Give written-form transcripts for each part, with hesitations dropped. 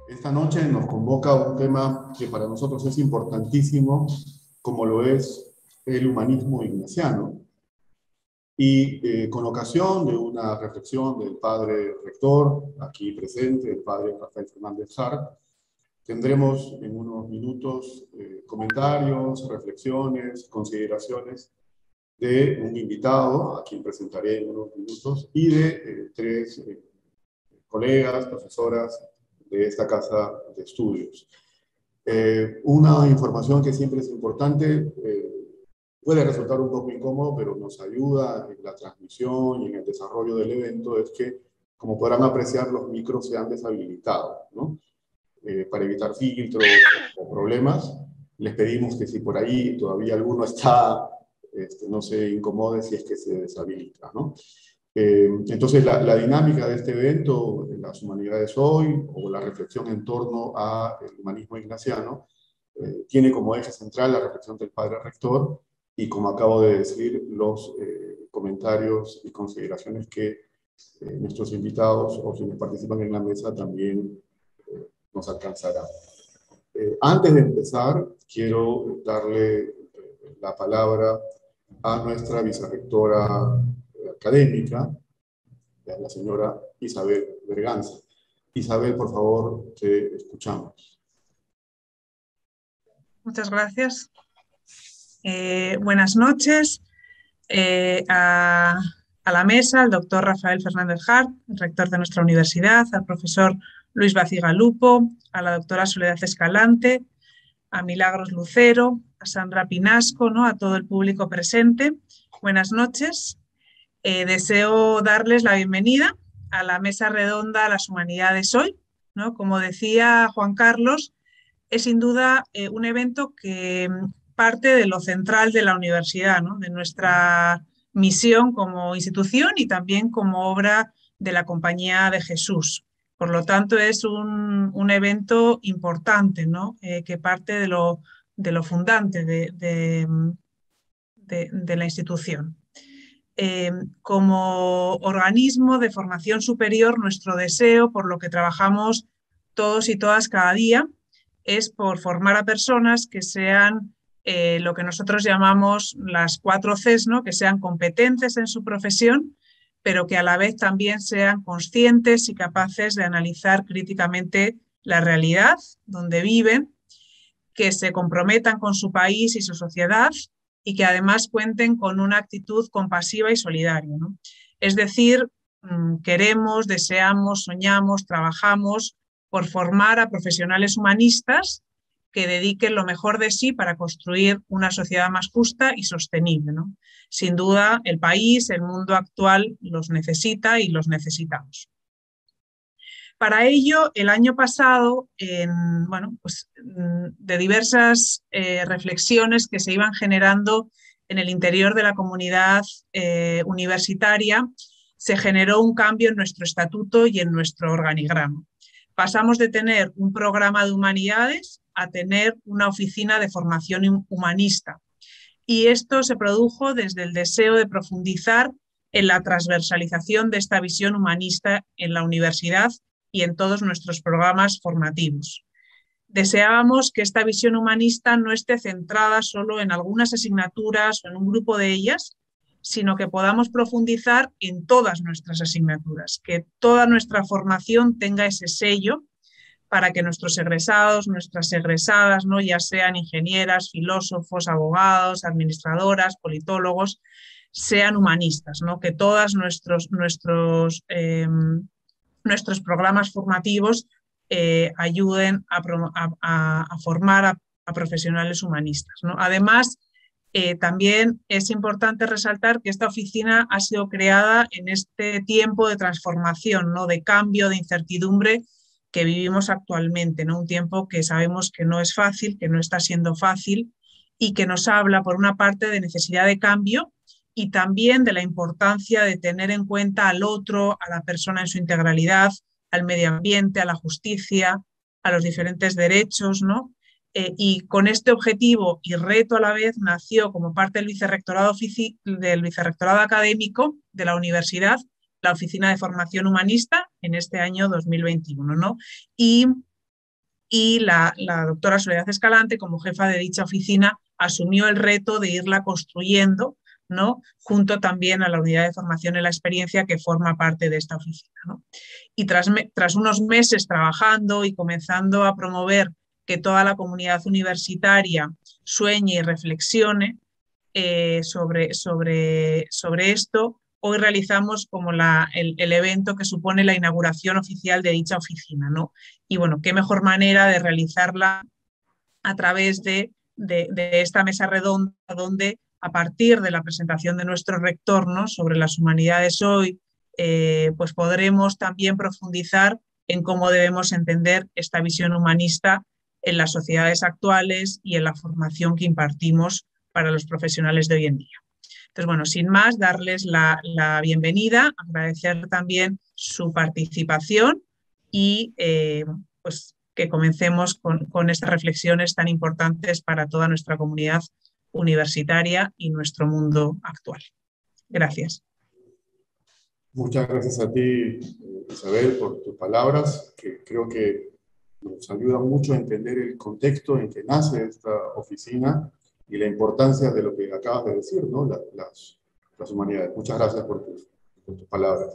Esta noche nos convoca un tema que para nosotros es importantísimo, como lo es el humanismo ignaciano. Y con ocasión de una reflexión del padre rector, aquí presente, el padre Rafael Fernández Hart, tendremos en unos minutos comentarios, reflexiones, consideraciones de un invitado, a quien presentaré en unos minutos, y de tres colegas, profesoras de esta casa de estudios. Una información que siempre es importante, puede resultar un poco incómodo, pero nos ayuda en la transmisión y en el desarrollo del evento, es que, como podrán apreciar, los micros se han deshabilitado, ¿no? Para evitar filtros o problemas, les pedimos que si por ahí todavía alguno está, no se incomode si es que se deshabilita, ¿no? Entonces, la dinámica de este evento, las humanidades hoy, o la reflexión en torno al humanismo ignaciano, tiene como eje central la reflexión del padre rector, y como acabo de decir, los comentarios y consideraciones que nuestros invitados o quienes participan en la mesa también nos alcanzarán. Antes de empezar, quiero darle la palabra a nuestra vicerrectora académica, la señora Isabel Berganza. Isabel, por favor, te escuchamos. Muchas gracias. Buenas noches a la mesa, al doctor Rafael Fernández Hart, rector de nuestra universidad, al profesor Luis Bacigalupo, a la doctora Soledad Escalante, a Milagros Lucero, a Sandra Pinasco, ¿no? A todo el público presente. Buenas noches. Deseo darles la bienvenida a la mesa redonda Las Humanidades Hoy, ¿no? Como decía Juan Carlos, es sin duda un evento que parte de lo central de la universidad, ¿no? De nuestra misión como institución y también como obra de la Compañía de Jesús. Por lo tanto, es un evento importante, ¿no? Que parte de lo fundante de la institución. Como organismo de formación superior, nuestro deseo, por lo que trabajamos todos y todas cada día, es por formar a personas que sean lo que nosotros llamamos las 4 Cs, ¿no? Que sean competentes en su profesión, pero que a la vez también sean conscientes y capaces de analizar críticamente la realidad donde viven, que se comprometan con su país y su sociedad y que además cuenten con una actitud compasiva y solidaria, ¿no? Es decir, queremos, deseamos, soñamos, trabajamos por formar a profesionales humanistas que dediquen lo mejor de sí para construir una sociedad más justa y sostenible, ¿no? Sin duda, el país, el mundo actual los necesita y los necesitamos. Para ello, el año pasado, de diversas reflexiones que se iban generando en el interior de la comunidad universitaria, se generó un cambio en nuestro estatuto y en nuestro organigrama. Pasamos de tener un programa de humanidades a tener una oficina de formación humanista. Y esto se produjo desde el deseo de profundizar en la transversalización de esta visión humanista en la universidad y en todos nuestros programas formativos. Deseábamos que esta visión humanista no esté centrada solo en algunas asignaturas o en un grupo de ellas, sino que podamos profundizar en todas nuestras asignaturas, que toda nuestra formación tenga ese sello para que nuestros egresados, nuestras egresadas, ¿no? Ya sean ingenieras, filósofos, abogados, administradoras, politólogos, sean humanistas, ¿no? Que todos nuestros programas formativos ayuden a formar a profesionales humanistas, ¿no? Además, también es importante resaltar que esta oficina ha sido creada en este tiempo de transformación, ¿no? De cambio, de incertidumbre que vivimos actualmente, ¿no? Un tiempo que sabemos que no es fácil, que no está siendo fácil y que nos habla, por una parte, de necesidad de cambio y también de la importancia de tener en cuenta al otro, a la persona en su integralidad, al medio ambiente, a la justicia, a los diferentes derechos, ¿no? Y con este objetivo y reto a la vez nació como parte del vicerrectorado académico de la universidad la Oficina de Formación Humanista en este año 2021, ¿no? Y la doctora Soledad Escalante, como jefa de dicha oficina, asumió el reto de irla construyendo, ¿no? Junto también a la unidad de formación en la experiencia que forma parte de esta oficina, ¿no? Y tras unos meses trabajando y comenzando a promover que toda la comunidad universitaria sueñe y reflexione sobre esto, hoy realizamos como el evento que supone la inauguración oficial de dicha oficina, ¿no? Y bueno, qué mejor manera de realizarla a través de esta mesa redonda, donde a partir de la presentación de nuestro rector, ¿no?, sobre las humanidades hoy, pues podremos también profundizar en cómo debemos entender esta visión humanista en las sociedades actuales y en la formación que impartimos para los profesionales de hoy en día. Entonces, bueno, sin más, darles la bienvenida, agradecer también su participación y pues que comencemos con estas reflexiones tan importantes para toda nuestra comunidad universitaria y nuestro mundo actual. Gracias. Muchas gracias a ti, Isabel, por tus palabras, que creo que nos ayudan mucho a entender el contexto en que nace esta oficina y la importancia de lo que acabas de decir, ¿no? Las humanidades. Muchas gracias por tus palabras.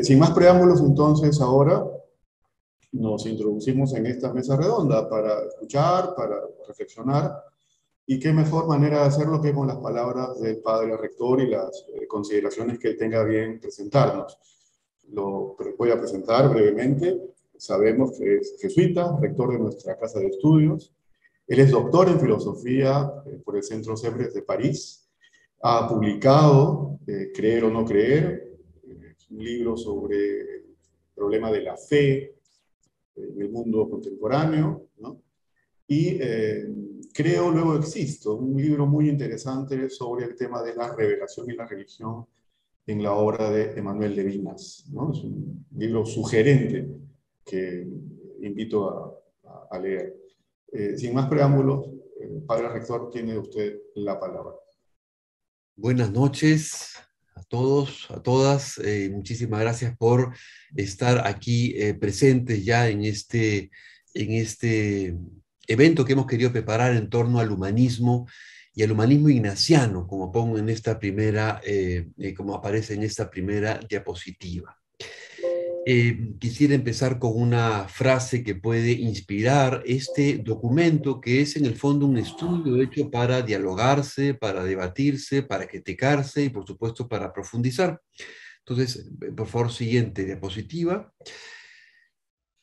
Sin más preámbulos, entonces, ahora nos introducimos en esta mesa redonda para escuchar, para reflexionar, y qué mejor manera de hacerlo que con las palabras del padre rector y las consideraciones que él tenga bien presentarnos. Lo voy a presentar brevemente. Sabemos que es jesuita, rector de nuestra casa de estudios. Él es doctor en filosofía por el Centro Sèvres de París. Ha publicado Creer o no creer, un libro sobre el problema de la fe en el mundo contemporáneo, ¿no? Y Creo, luego existo, un libro muy interesante sobre el tema de la revelación y la religión en la obra de Emmanuel Levinas, ¿no? Es un libro sugerente que invito a leer. Sin más preámbulos, padre rector, tiene usted la palabra. Buenas noches a todos, a todas. Muchísimas gracias por estar aquí presentes ya en este evento que hemos querido preparar en torno al humanismo y al humanismo ignaciano, como pongo en esta primera, como aparece en esta primera diapositiva. Quisiera empezar con una frase que puede inspirar este documento, que es en el fondo un estudio hecho para dialogarse, para debatirse, para criticarse y por supuesto para profundizar. Entonces, por favor, siguiente diapositiva.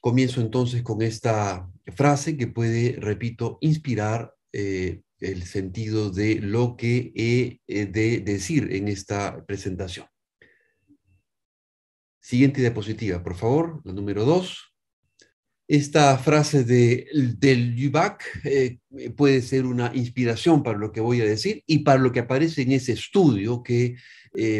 Comienzo entonces con esta frase que puede, repito, inspirar el sentido de lo que he de decir en esta presentación. Siguiente diapositiva, por favor, la número 2. Esta frase del Lubac puede ser una inspiración para lo que voy a decir y para lo que aparece en ese estudio que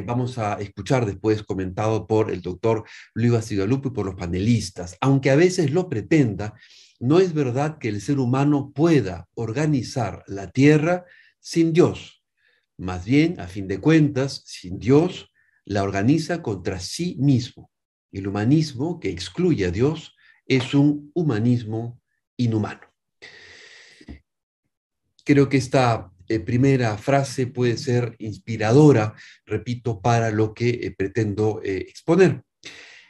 vamos a escuchar después comentado por el doctor Luis Bacigalupo y por los panelistas. Aunque a veces lo pretenda, no es verdad que el ser humano pueda organizar la tierra sin Dios. Más bien, a fin de cuentas, sin Dios, la organiza contra sí mismo. El humanismo que excluye a Dios es un humanismo inhumano. Creo que esta primera frase puede ser inspiradora, repito, para lo que pretendo exponer.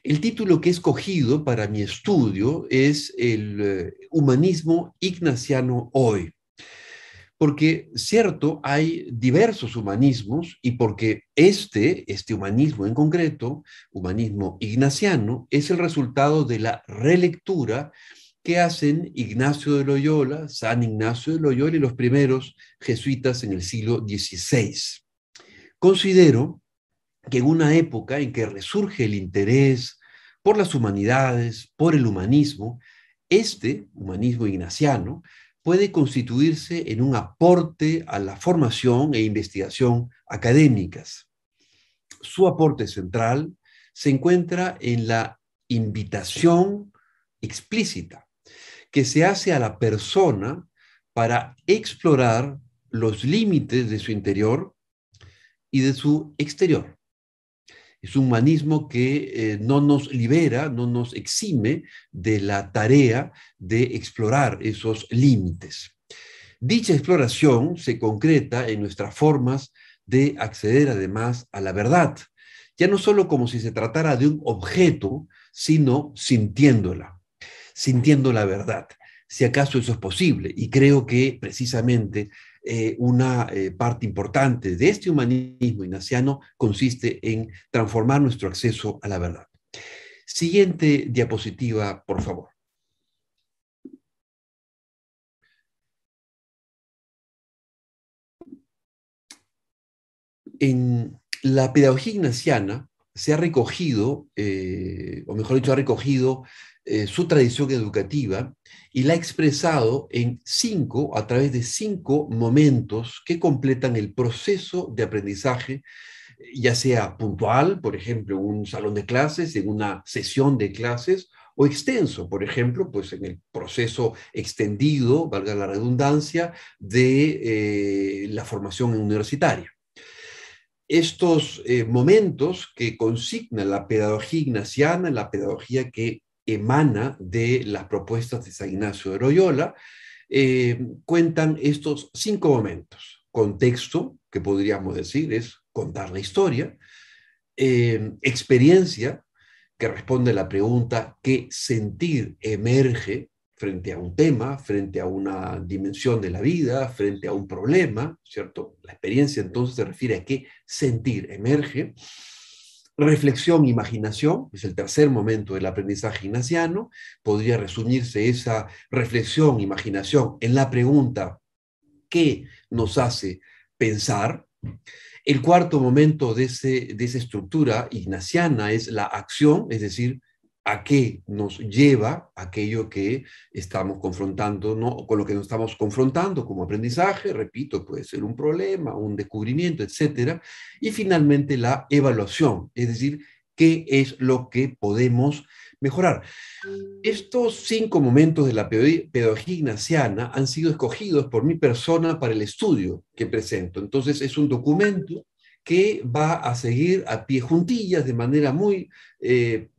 El título que he escogido para mi estudio es el humanismo ignaciano hoy. Porque, cierto, hay diversos humanismos y porque este humanismo en concreto, humanismo ignaciano, es el resultado de la relectura que hacen Ignacio de Loyola, San Ignacio de Loyola y los primeros jesuitas en el siglo XVI. Considero que en una época en que resurge el interés por las humanidades, por el humanismo, este humanismo ignaciano puede constituirse en un aporte a la formación e investigación académicas. Su aporte central se encuentra en la invitación explícita que se hace a la persona para explorar los límites de su interior y de su exterior. Es un humanismo que no nos libera, no nos exime de la tarea de explorar esos límites. Dicha exploración se concreta en nuestras formas de acceder además a la verdad, ya no solo como si se tratara de un objeto, sino sintiéndola, sintiendo la verdad, si acaso eso es posible. Y creo que precisamente una parte importante de este humanismo ignaciano consiste en transformar nuestro acceso a la verdad. Siguiente diapositiva, por favor. En la pedagogía ignaciana se ha recogido, o mejor dicho, ha recogido su tradición educativa y la ha expresado a través de 5 momentos que completan el proceso de aprendizaje, ya sea puntual, por ejemplo, en un salón de clases, en una sesión de clases, o extenso, por ejemplo, pues en el proceso extendido, valga la redundancia, de la formación universitaria. Estos momentos que consigna la pedagogía ignaciana, la pedagogía que emana de las propuestas de San Ignacio de Loyola, cuentan estos 5 momentos. Contexto, que podríamos decir es contar la historia. Experiencia, que responde a la pregunta ¿qué sentir emerge frente a un tema, frente a una dimensión de la vida, frente a un problema, ¿cierto? La experiencia entonces se refiere a qué sentir emerge. Reflexión, imaginación, es el tercer momento del aprendizaje ignaciano. Podría resumirse esa reflexión, imaginación en la pregunta ¿qué nos hace pensar? El cuarto momento de esa estructura ignaciana es la acción, es decir, a qué nos lleva aquello que estamos confrontando, ¿no? Con lo que nos estamos confrontando como aprendizaje, repito, puede ser un problema, un descubrimiento, etc. Y finalmente la evaluación, es decir, qué es lo que podemos mejorar. Estos 5 momentos de la pedagogía ignaciana han sido escogidos por mi persona para el estudio que presento. Entonces es un documento que va a seguir a pie juntillas de manera muy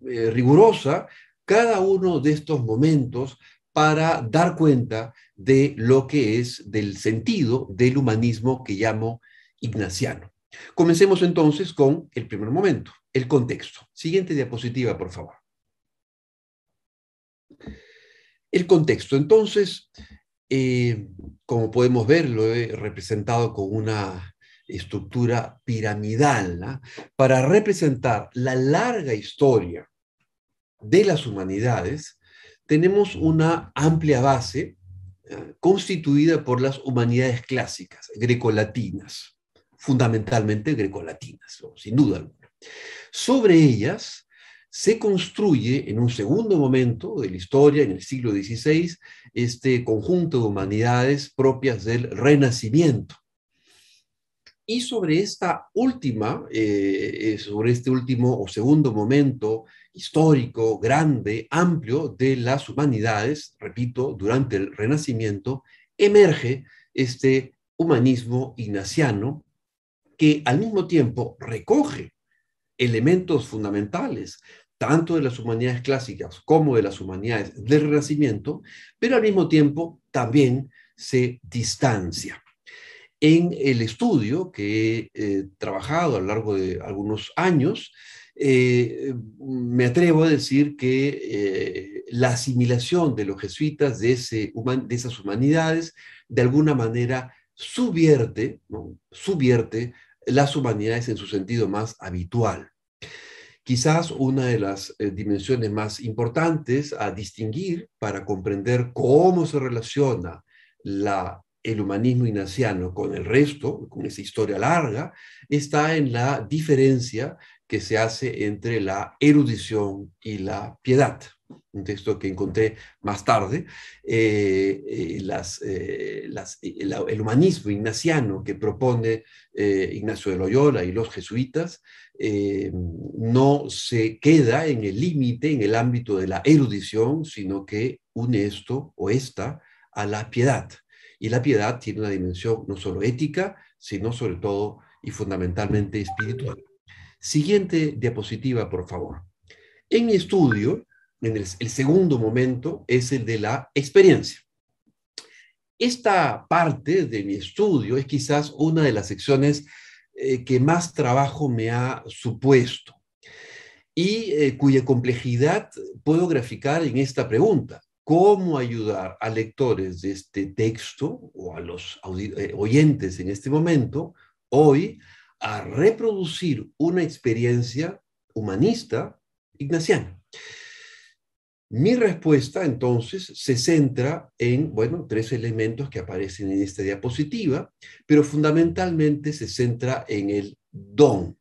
rigurosa cada uno de estos momentos para dar cuenta de lo que es del sentido del humanismo que llamo ignaciano. Comencemos entonces con el primer momento, el contexto. Siguiente diapositiva, por favor. El contexto, entonces, como podemos ver, lo he representado con una estructura piramidal, ¿no? Para representar la larga historia de las humanidades, tenemos una amplia base constituida por las humanidades clásicas, grecolatinas, fundamentalmente grecolatinas, ¿no? Sin duda alguna. Sobre ellas se construye en un segundo momento de la historia, en el siglo XVI, este conjunto de humanidades propias del Renacimiento. Y sobre esta última, sobre este último o segundo momento histórico, grande, amplio de las humanidades, repito, durante el Renacimiento, emerge este humanismo ignaciano que al mismo tiempo recoge elementos fundamentales, tanto de las humanidades clásicas como de las humanidades del Renacimiento, pero al mismo tiempo también se distancia. En el estudio que he trabajado a lo largo de algunos años, me atrevo a decir que la asimilación de los jesuitas de esas humanidades de alguna manera subvierte, ¿no? Subvierte las humanidades en su sentido más habitual. Quizás una de las dimensiones más importantes a distinguir para comprender cómo se relaciona el humanismo ignaciano con el resto, con esa historia larga, está en la diferencia que se hace entre la erudición y la piedad. Un texto que encontré más tarde, el humanismo ignaciano que propone Ignacio de Loyola y los jesuitas no se queda en el límite, en el ámbito de la erudición, sino que une esto o esta a la piedad. Y la piedad tiene una dimensión no solo ética, sino sobre todo y fundamentalmente espiritual. Siguiente diapositiva, por favor. En mi estudio, el segundo momento es el de la experiencia. Esta parte de mi estudio es quizás una de las secciones que más trabajo me ha supuesto y cuya complejidad puedo graficar en esta pregunta. ¿Cómo ayudar a lectores de este texto o a los oyentes en este momento, hoy, a reproducir una experiencia humanista ignaciana? Mi respuesta, entonces, se centra en, bueno, 3 elementos que aparecen en esta diapositiva, pero fundamentalmente se centra en el don,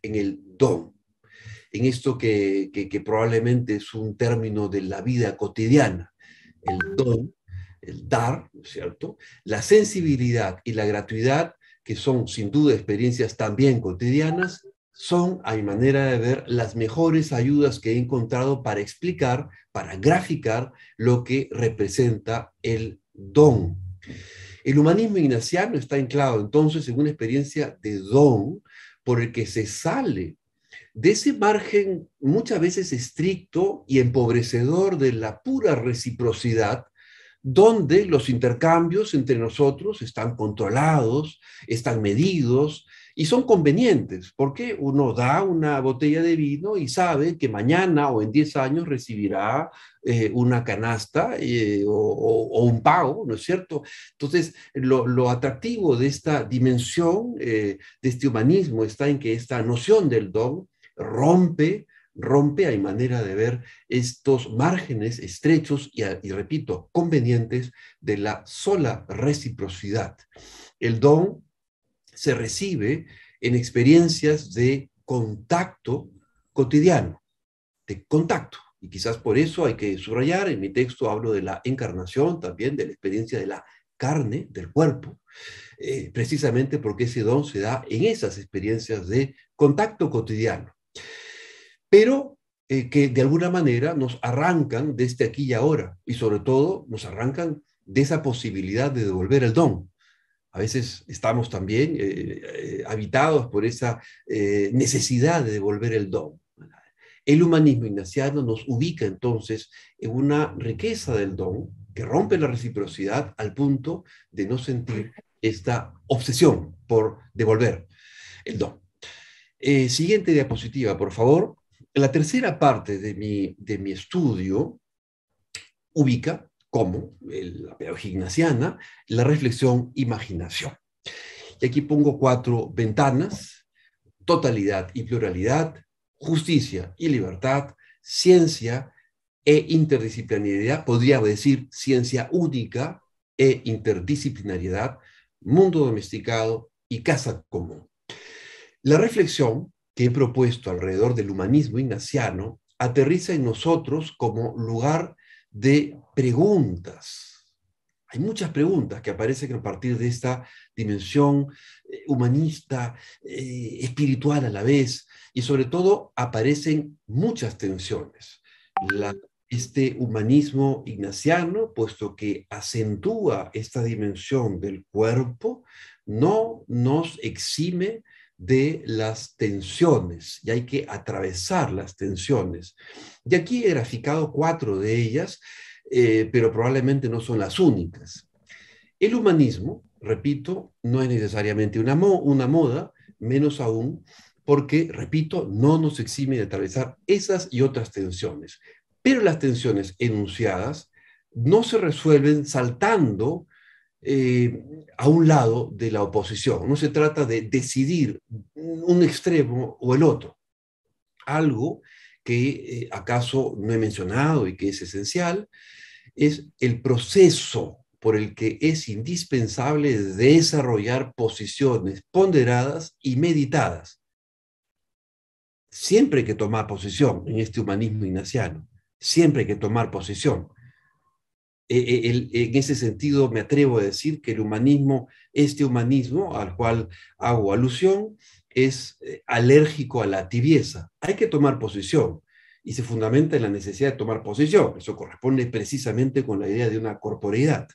en esto que probablemente es un término de la vida cotidiana, el don, el dar, ¿no es cierto? La sensibilidad y la gratuidad, que son sin duda experiencias también cotidianas, son, a mi manera de ver, las mejores ayudas que he encontrado para explicar, para graficar lo que representa el don. El humanismo ignaciano está anclado entonces en una experiencia de don por el que se sale de ese margen muchas veces estricto y empobrecedor de la pura reciprocidad, donde los intercambios entre nosotros están controlados, están medidos y son convenientes, porque uno da una botella de vino y sabe que mañana o en 10 años recibirá una canasta o un pago, ¿no es cierto? Entonces, lo atractivo de esta dimensión, de este humanismo, está en que esta noción del don rompe, a mi manera de ver, estos márgenes estrechos y repito, convenientes de la sola reciprocidad. El don se recibe en experiencias de contacto cotidiano, de contacto. Y quizás por eso hay que subrayar, en mi texto hablo de la encarnación, también de la experiencia de la carne, del cuerpo, precisamente porque ese don se da en esas experiencias de contacto cotidiano. Pero que de alguna manera nos arrancan de este aquí y ahora, y sobre todo nos arrancan de esa posibilidad de devolver el don. A veces estamos también habitados por esa necesidad de devolver el don. El humanismo ignaciano nos ubica entonces en una riqueza del don que rompe la reciprocidad al punto de no sentir esta obsesión por devolver el don. Siguiente diapositiva, por favor. La tercera parte de mi estudio ubica como la pedagogía ignaciana la reflexión-imaginación. Y aquí pongo 4 ventanas: totalidad y pluralidad, justicia y libertad, ciencia e interdisciplinariedad, podría decir ciencia única e interdisciplinariedad, mundo domesticado y casa común. La reflexión que he propuesto alrededor del humanismo ignaciano aterriza en nosotros como lugar de preguntas. Hay muchas preguntas que aparecen a partir de esta dimensión humanista, espiritual a la vez, y sobre todo aparecen muchas tensiones. Este humanismo ignaciano, puesto que acentúa esta dimensión del cuerpo, no nos exime de las tensiones, y hay que atravesar las tensiones. Y aquí he graficado 4 de ellas, pero probablemente no son las únicas. El humanismo, repito, no es necesariamente una moda, menos aún porque, repito, no nos exime de atravesar esas y otras tensiones. Pero las tensiones enunciadas no se resuelven saltando a un lado de la oposición. No se trata de decidir un extremo o el otro. Algo que acaso no he mencionado y que es esencial es el proceso por el que es indispensable desarrollar posiciones ponderadas y meditadas. Siempre hay que tomar posición en este humanismo ignaciano. Siempre hay que tomar posición. En ese sentido me atrevo a decir que el humanismo, este humanismo al cual hago alusión, es alérgico a la tibieza. Hay que tomar posición. y se fundamenta en la necesidad de tomar posesión. Eso corresponde precisamente con la idea de una corporeidad.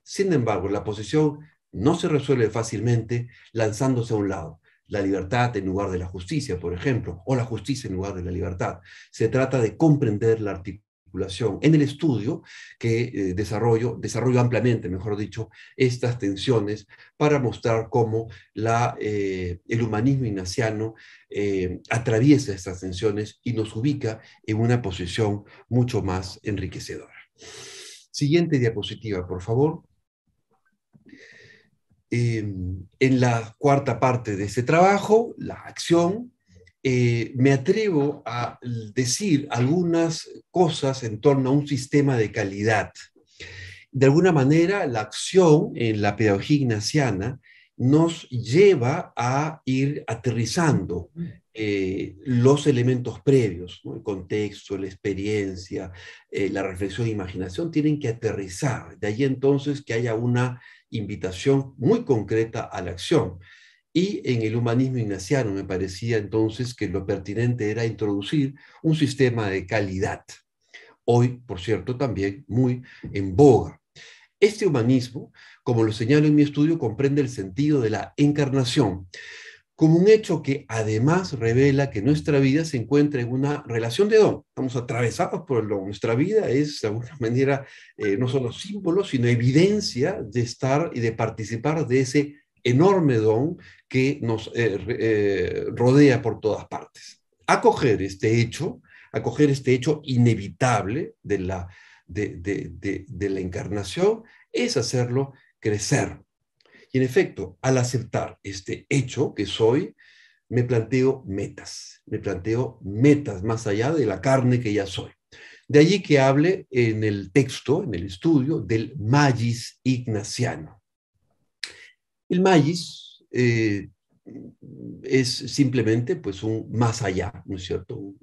Sin embargo, la posesión no se resuelve fácilmente lanzándose a un lado. La libertad en lugar de la justicia, por ejemplo, o la justicia en lugar de la libertad. Se trata de comprender la articulación en el estudio que desarrollo ampliamente, mejor dicho, estas tensiones para mostrar cómo el humanismo ignaciano atraviesa estas tensiones y nos ubica en una posición mucho más enriquecedora. Siguiente diapositiva, por favor. En la cuarta parte de este trabajo, la acción, me atrevo a decir algunas cosas en torno a un sistema de calidad. De alguna manera, la acción en la pedagogía ignaciana nos lleva a ir aterrizando los elementos previos, ¿no? El contexto, la experiencia, la reflexión e imaginación tienen que aterrizar. De ahí entonces que haya una invitación muy concreta a la acción. Y en el humanismo ignaciano me parecía entonces que lo pertinente era introducir un sistema de calidad. Hoy, por cierto, también muy en boga. Este humanismo, como lo señalo en mi estudio, comprende el sentido de la encarnación como un hecho que además revela que nuestra vida se encuentra en una relación de don. Estamos atravesados por el don. Nuestra vida es, de alguna manera, no solo símbolo, sino evidencia de estar y de participar de ese enorme don que nos rodea por todas partes. Acoger este hecho inevitable de la encarnación, es hacerlo crecer. Y en efecto, al aceptar este hecho que soy, me planteo metas más allá de la carne que ya soy. De allí que hable en el texto, en el estudio, del magis ignaciano. El magis es simplemente pues un más allá, ¿no es cierto?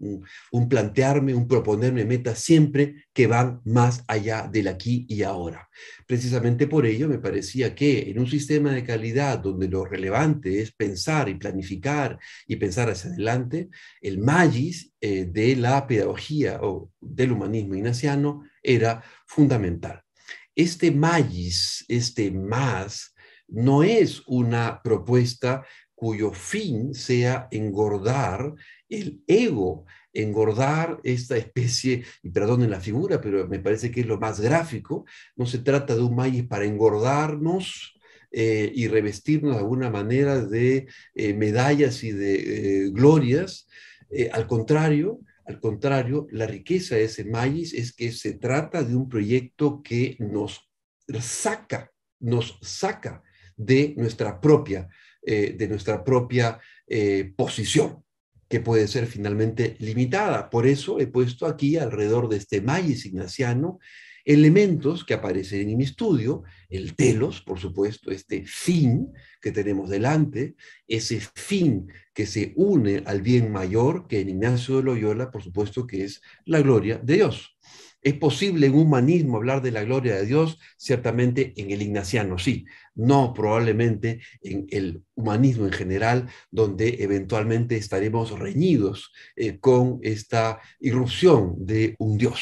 Un plantearme, un proponerme metas siempre que van más allá del aquí y ahora. Precisamente por ello me parecía que en un sistema de calidad donde lo relevante es pensar y planificar y pensar hacia adelante, el magis de la pedagogía o del humanismo ignaciano era fundamental. Este magis, este más, no es una propuesta cuyo fin sea engordar el ego, engordar esta especie, y perdonen la figura, pero me parece que es lo más gráfico. No se trata de un magis para engordarnos y revestirnos de alguna manera de medallas y de glorias. Al contrario, la riqueza de ese magis es que se trata de un proyecto que nos saca de nuestra propia posición, que puede ser finalmente limitada. Por eso he puesto aquí, alrededor de este magis ignaciano, elementos que aparecen en mi estudio, el telos, por supuesto, este fin que tenemos delante, ese fin que se une al bien mayor, que en Ignacio de Loyola, por supuesto, que es la gloria de Dios. ¿Es posible en humanismo hablar de la gloria de Dios? Ciertamente en el ignaciano sí, no probablemente en el humanismo en general, donde eventualmente estaremos reñidos con esta irrupción de un Dios.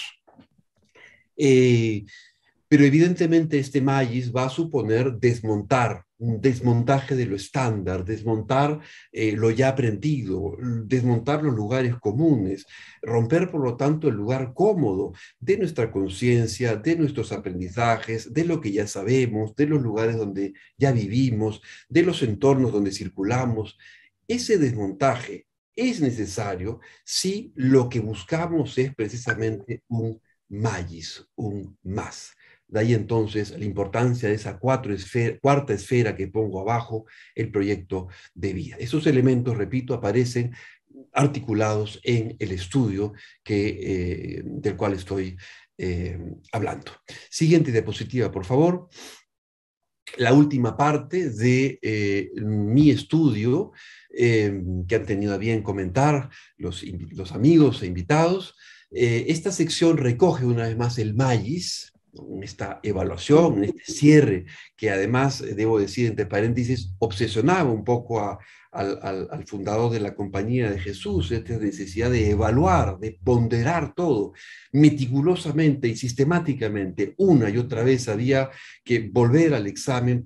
Pero evidentemente este magis va a suponer desmontar, un desmontaje de lo estándar, desmontar lo ya aprendido, desmontar los lugares comunes, romper por lo tanto el lugar cómodo de nuestra conciencia, de nuestros aprendizajes, de lo que ya sabemos, de los lugares donde ya vivimos, de los entornos donde circulamos. Ese desmontaje es necesario si lo que buscamos es precisamente un magis, un más. De ahí entonces la importancia de esa cuarta esfera que pongo abajo, el proyecto de vida. Esos elementos, repito, aparecen articulados en el estudio del cual estoy hablando. Siguiente diapositiva, por favor. La última parte de mi estudio, que han tenido a bien comentar los amigos e invitados. Esta sección recoge una vez más el magis, esta evaluación, este cierre, que además, debo decir entre paréntesis, obsesionaba un poco a al fundador de la Compañía de Jesús, esta necesidad de evaluar, de ponderar todo meticulosamente y sistemáticamente. Una y otra vez había que volver al examen,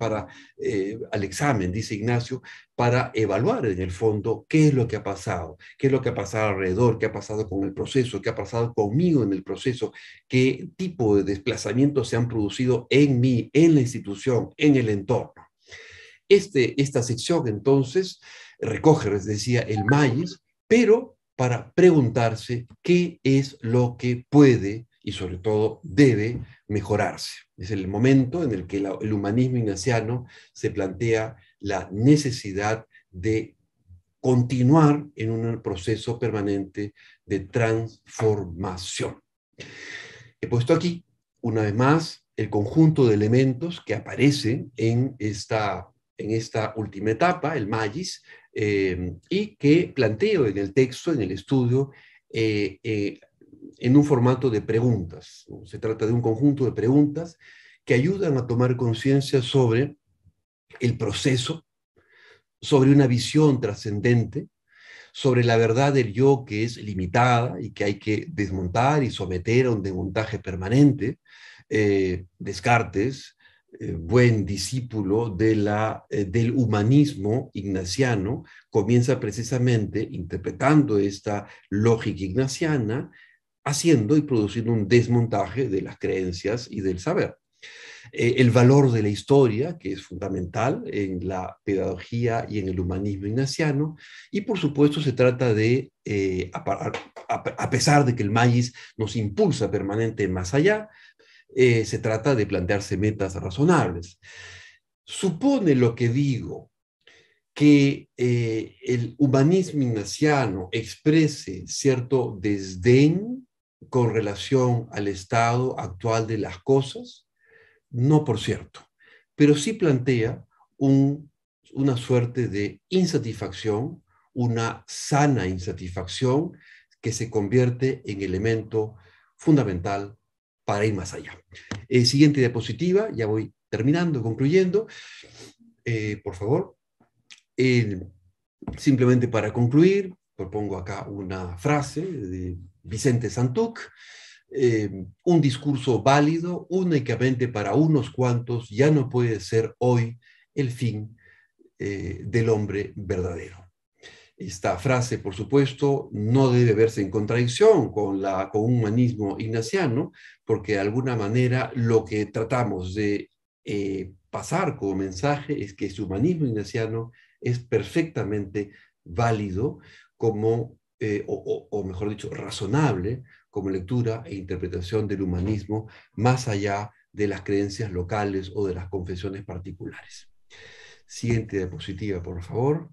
dice Ignacio, para evaluar en el fondo qué es lo que ha pasado, qué es lo que ha pasado alrededor, qué ha pasado con el proceso, qué ha pasado conmigo en el proceso, qué tipo de desplazamientos se han producido en mí, en la institución, en el entorno. Esta sección entonces recoge, les decía, el MAIS, pero para preguntarse qué es lo que puede y sobre todo debe mejorarse. Es el momento en el que el humanismo ignaciano se plantea la necesidad de continuar en un proceso permanente de transformación. He puesto aquí, una vez más, el conjunto de elementos que aparecen en esta última etapa, el MAIS, y que planteo en el texto, en el estudio, en un formato de preguntas, ¿no? Se trata de un conjunto de preguntas que ayudan a tomar conciencia sobre el proceso, sobre una visión trascendente, sobre la verdad del yo que es limitada y que hay que desmontar y someter a un desmontaje permanente. Descartes, buen discípulo del humanismo ignaciano, comienza precisamente interpretando esta lógica ignaciana, haciendo y produciendo un desmontaje de las creencias y del saber. El valor de la historia, que es fundamental en la pedagogía y en el humanismo ignaciano, y por supuesto se trata de, a pesar de que el MAIS nos impulsa permanente más allá, se trata de plantearse metas razonables. Supone lo que digo que el humanismo ignaciano exprese cierto desdén con relación al estado actual de las cosas. No, por cierto, pero sí plantea una suerte de insatisfacción, una sana insatisfacción que se convierte en elemento fundamental para ir más allá. Siguiente diapositiva, ya voy terminando, concluyendo. Por favor. Simplemente para concluir, propongo acá una frase de Vicente Santuc. Un discurso válido únicamente para unos cuantos ya no puede ser hoy el fin del hombre verdadero. Esta frase, por supuesto, no debe verse en contradicción con un humanismo ignaciano, porque de alguna manera lo que tratamos de pasar como mensaje es que este humanismo ignaciano es perfectamente válido como, o mejor dicho, razonable como lectura e interpretación del humanismo más allá de las creencias locales o de las confesiones particulares. Siguiente diapositiva, por favor.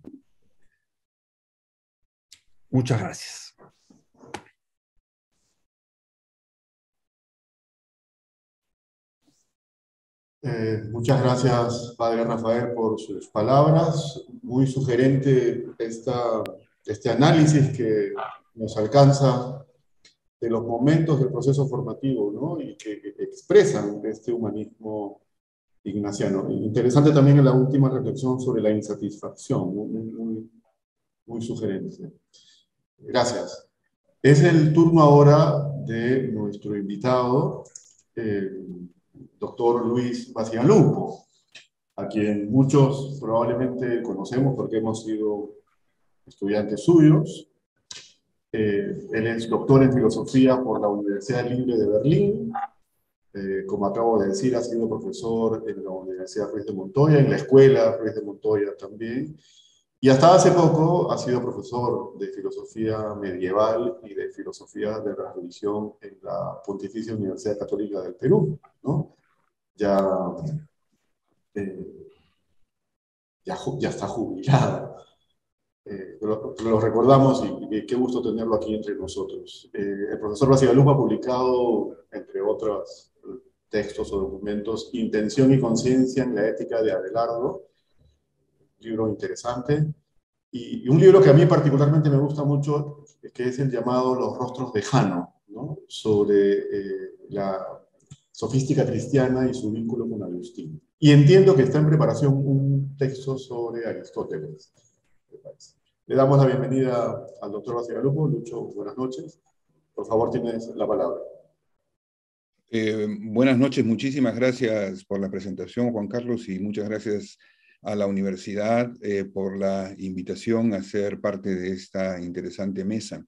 Muchas gracias. Muchas gracias, Padre Rafael, por sus palabras. Muy sugerente este análisis que nos alcanza de los momentos del proceso formativo, ¿no? Y que expresan este humanismo ignaciano. Interesante también en la última reflexión sobre la insatisfacción, muy sugerente. Gracias. Es el turno ahora de nuestro invitado, doctor Luis Bacigalupo, a quien muchos probablemente conocemos porque hemos sido estudiantes suyos. Él es doctor en filosofía por la Universidad Libre de Berlín. Como acabo de decir, ha sido profesor en la Universidad Ruiz de Montoya, en la Escuela Ruiz de Montoya también. Y hasta hace poco ha sido profesor de filosofía medieval y de filosofía de la religión en la Pontificia Universidad Católica del Perú, ¿no? Ya está jubilado. Lo recordamos y qué gusto tenerlo aquí entre nosotros. El profesor Bacigalupo ha publicado, entre otros textos o documentos, Intención y conciencia en la ética de Abelardo, libro interesante, y un libro que a mí particularmente me gusta mucho, que es el llamado Los rostros de Jano, ¿no? Sobre la sofística cristiana y su vínculo con Agustín. Y entiendo que está en preparación un texto sobre Aristóteles. país. Le damos la bienvenida al doctor Bacigalupo. Lucho, buenas noches. Por favor, tienes la palabra. Buenas noches, muchísimas gracias por la presentación, Juan Carlos, y muchas gracias a la universidad por la invitación a ser parte de esta interesante mesa.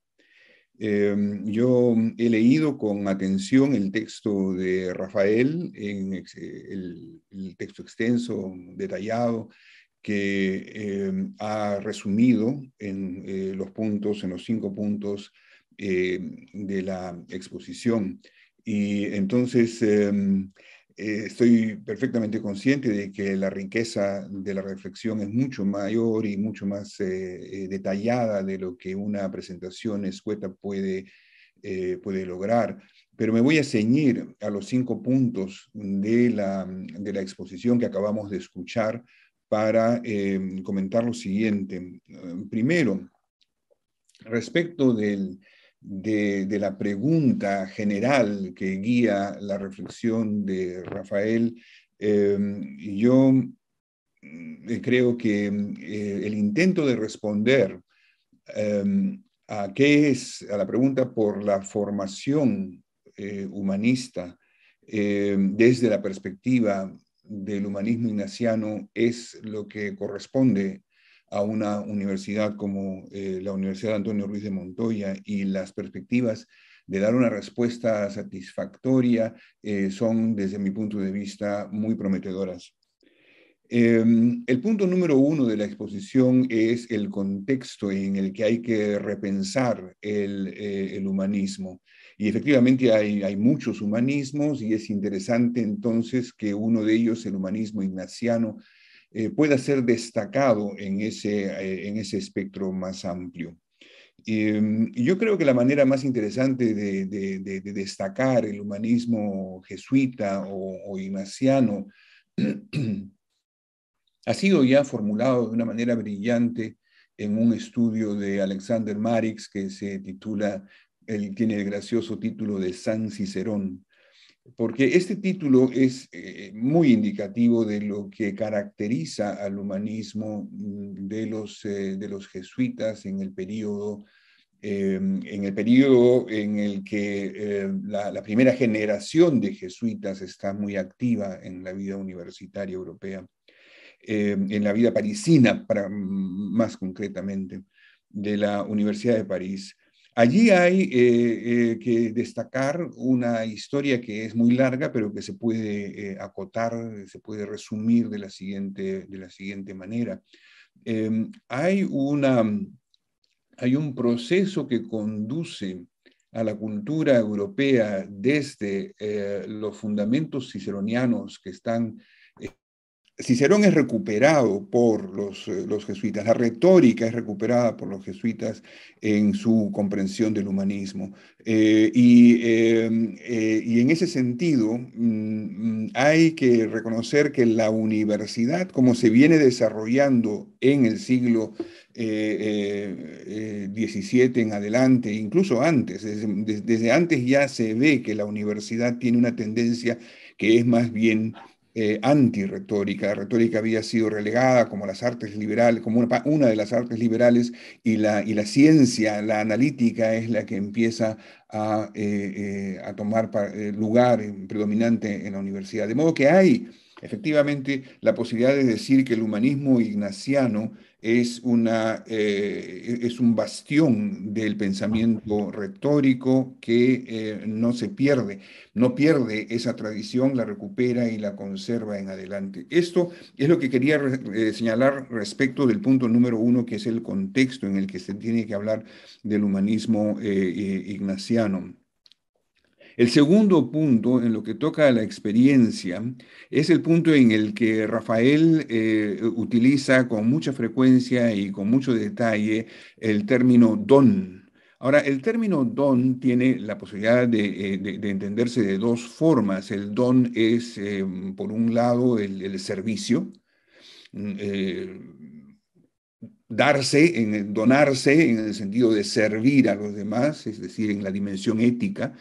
Yo he leído con atención el texto de Rafael, el texto extenso, detallado, que ha resumido en los 5 puntos de la exposición. Y entonces estoy perfectamente consciente de que la riqueza de la reflexión es mucho mayor y mucho más detallada de lo que una presentación escueta puede lograr. Pero me voy a ceñir a los 5 puntos de la exposición que acabamos de escuchar para comentar lo siguiente. Primero, respecto de la pregunta general que guía la reflexión de Rafael, yo creo que el intento de responder a la pregunta por la formación humanista desde la perspectiva del humanismo ignaciano es lo que corresponde a una universidad como la Universidad Antonio Ruiz de Montoya, y las perspectivas de dar una respuesta satisfactoria son, desde mi punto de vista, muy prometedoras. El punto número 1 de la exposición es el contexto en el que hay que repensar el humanismo. Y efectivamente hay muchos humanismos, y es interesante entonces que uno de ellos, el humanismo ignaciano, pueda ser destacado en ese espectro más amplio. Y yo creo que la manera más interesante de destacar el humanismo jesuita o ignaciano ha sido ya formulado de una manera brillante en un estudio de Alexander Marix que se titula, tiene el gracioso título de San Cicerón, porque este título es muy indicativo de lo que caracteriza al humanismo de los jesuitas en el periodo en el que la primera generación de jesuitas está muy activa en la vida universitaria europea. En la vida parisina, más concretamente, de la Universidad de París. Allí hay que destacar una historia que es muy larga, pero que se puede acotar, se puede resumir de la siguiente manera. Hay un proceso que conduce a la cultura europea desde los fundamentos ciceronianos que están... Cicerón es recuperado por los jesuitas, la retórica es recuperada por los jesuitas en su comprensión del humanismo. Y en ese sentido hay que reconocer que la universidad, como se viene desarrollando en el siglo XVII en adelante, incluso antes, desde antes ya se ve que la universidad tiene una tendencia que es más bien antirretórica. La retórica había sido relegada como las artes liberales, como una de las artes liberales, y la ciencia, la analítica, es la que empieza a tomar lugar predominante en la universidad. De modo que hay efectivamente la posibilidad de decir que el humanismo ignaciano es un bastión del pensamiento retórico que no se pierde, no pierde esa tradición, la recupera y la conserva en adelante. Esto es lo que quería señalar respecto del punto número 1, que es el contexto en el que se tiene que hablar del humanismo ignaciano. El segundo punto, en lo que toca a la experiencia, es el punto en el que Rafael utiliza con mucha frecuencia y con mucho detalle el término don. Ahora, el término don tiene la posibilidad de entenderse de dos formas. El don es, por un lado, el servicio, donarse en el sentido de servir a los demás, es decir, en la dimensión ética.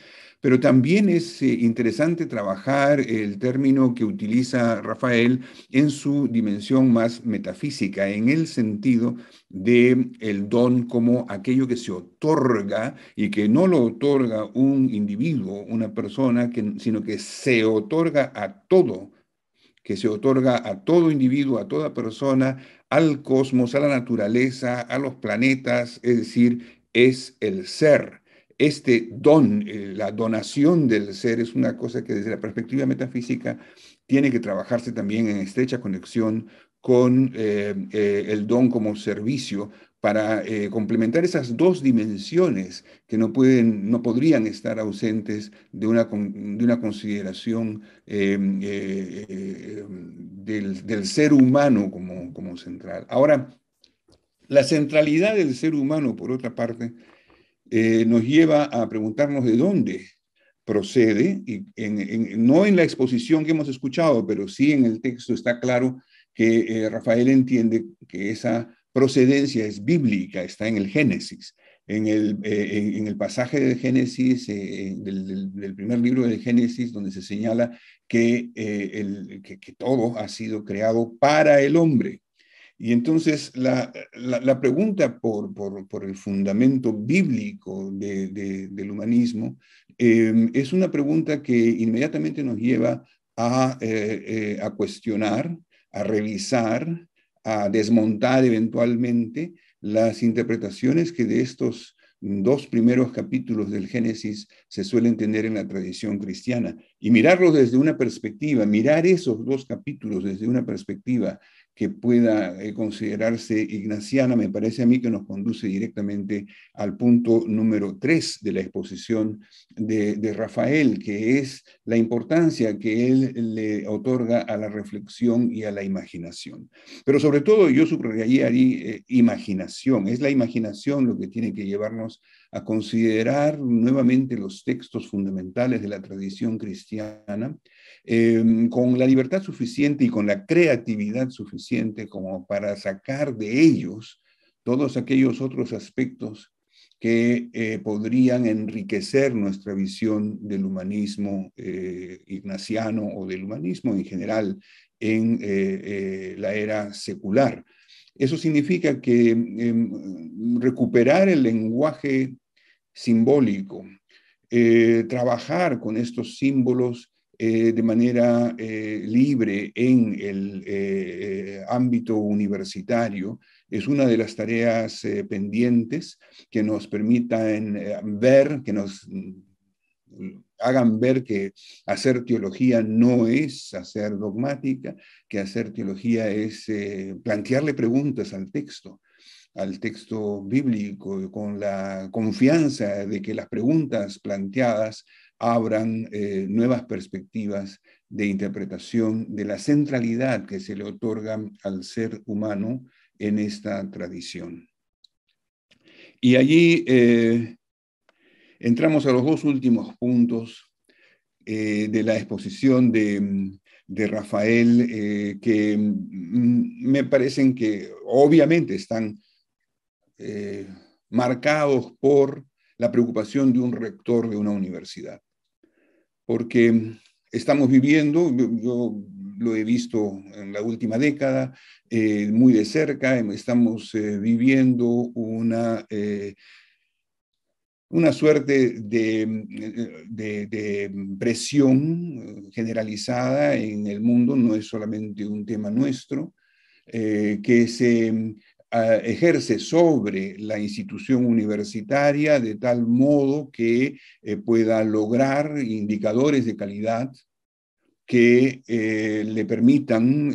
Pero también es interesante trabajar el término que utiliza Rafael en su dimensión más metafísica, en el sentido de el don como aquello que se otorga y que no lo otorga un individuo, una persona, sino que se otorga a todo, que se otorga a todo individuo, a toda persona, al cosmos, a la naturaleza, a los planetas, es decir, es el ser. Este don, la donación del ser, es una cosa que desde la perspectiva metafísica tiene que trabajarse también en estrecha conexión con el don como servicio para complementar esas dos dimensiones que no podrían estar ausentes de una consideración del ser humano como central. Ahora, la centralidad del ser humano, por otra parte, nos lleva a preguntarnos de dónde procede, y no en la exposición que hemos escuchado, pero sí en el texto está claro que Rafael entiende que esa procedencia es bíblica, está en el Génesis. En el pasaje de Génesis, del primer libro de Génesis, donde se señala que todo ha sido creado para el hombre. Y entonces la pregunta por el fundamento bíblico del humanismo es una pregunta que inmediatamente nos lleva a cuestionar, a revisar, a desmontar eventualmente las interpretaciones que de estos dos primeros capítulos del Génesis se suelen tener en la tradición cristiana. Y mirarlos desde una perspectiva, mirar esos dos capítulos desde una perspectiva que pueda considerarse ignaciana, me parece a mí que nos conduce directamente al punto número 3 de la exposición de Rafael, que es la importancia que él le otorga a la reflexión y a la imaginación. Pero sobre todo yo subrayaría ahí imaginación. Es la imaginación lo que tiene que llevarnos a considerar nuevamente los textos fundamentales de la tradición cristiana, con la libertad suficiente y con la creatividad suficiente como para sacar de ellos todos aquellos otros aspectos que podrían enriquecer nuestra visión del humanismo ignaciano o del humanismo en general en la era secular. Eso significa que recuperar el lenguaje simbólico, trabajar con estos símbolos de manera libre en el ámbito universitario es una de las tareas pendientes que nos permitan ver, que nos hagan ver que hacer teología no es hacer dogmática, que hacer teología es plantearle preguntas al texto bíblico, con la confianza de que las preguntas planteadas abran nuevas perspectivas de interpretación de la centralidad que se le otorga al ser humano en esta tradición. Y allí entramos a los dos últimos puntos de la exposición de Rafael, que me parecen que obviamente están marcados por la preocupación de un rector de una universidad. Porque estamos viviendo, yo lo he visto en la última década, muy de cerca, estamos viviendo una suerte de presión generalizada en el mundo, no es solamente un tema nuestro, que se ejerce sobre la institución universitaria de tal modo que pueda lograr indicadores de calidad que le permitan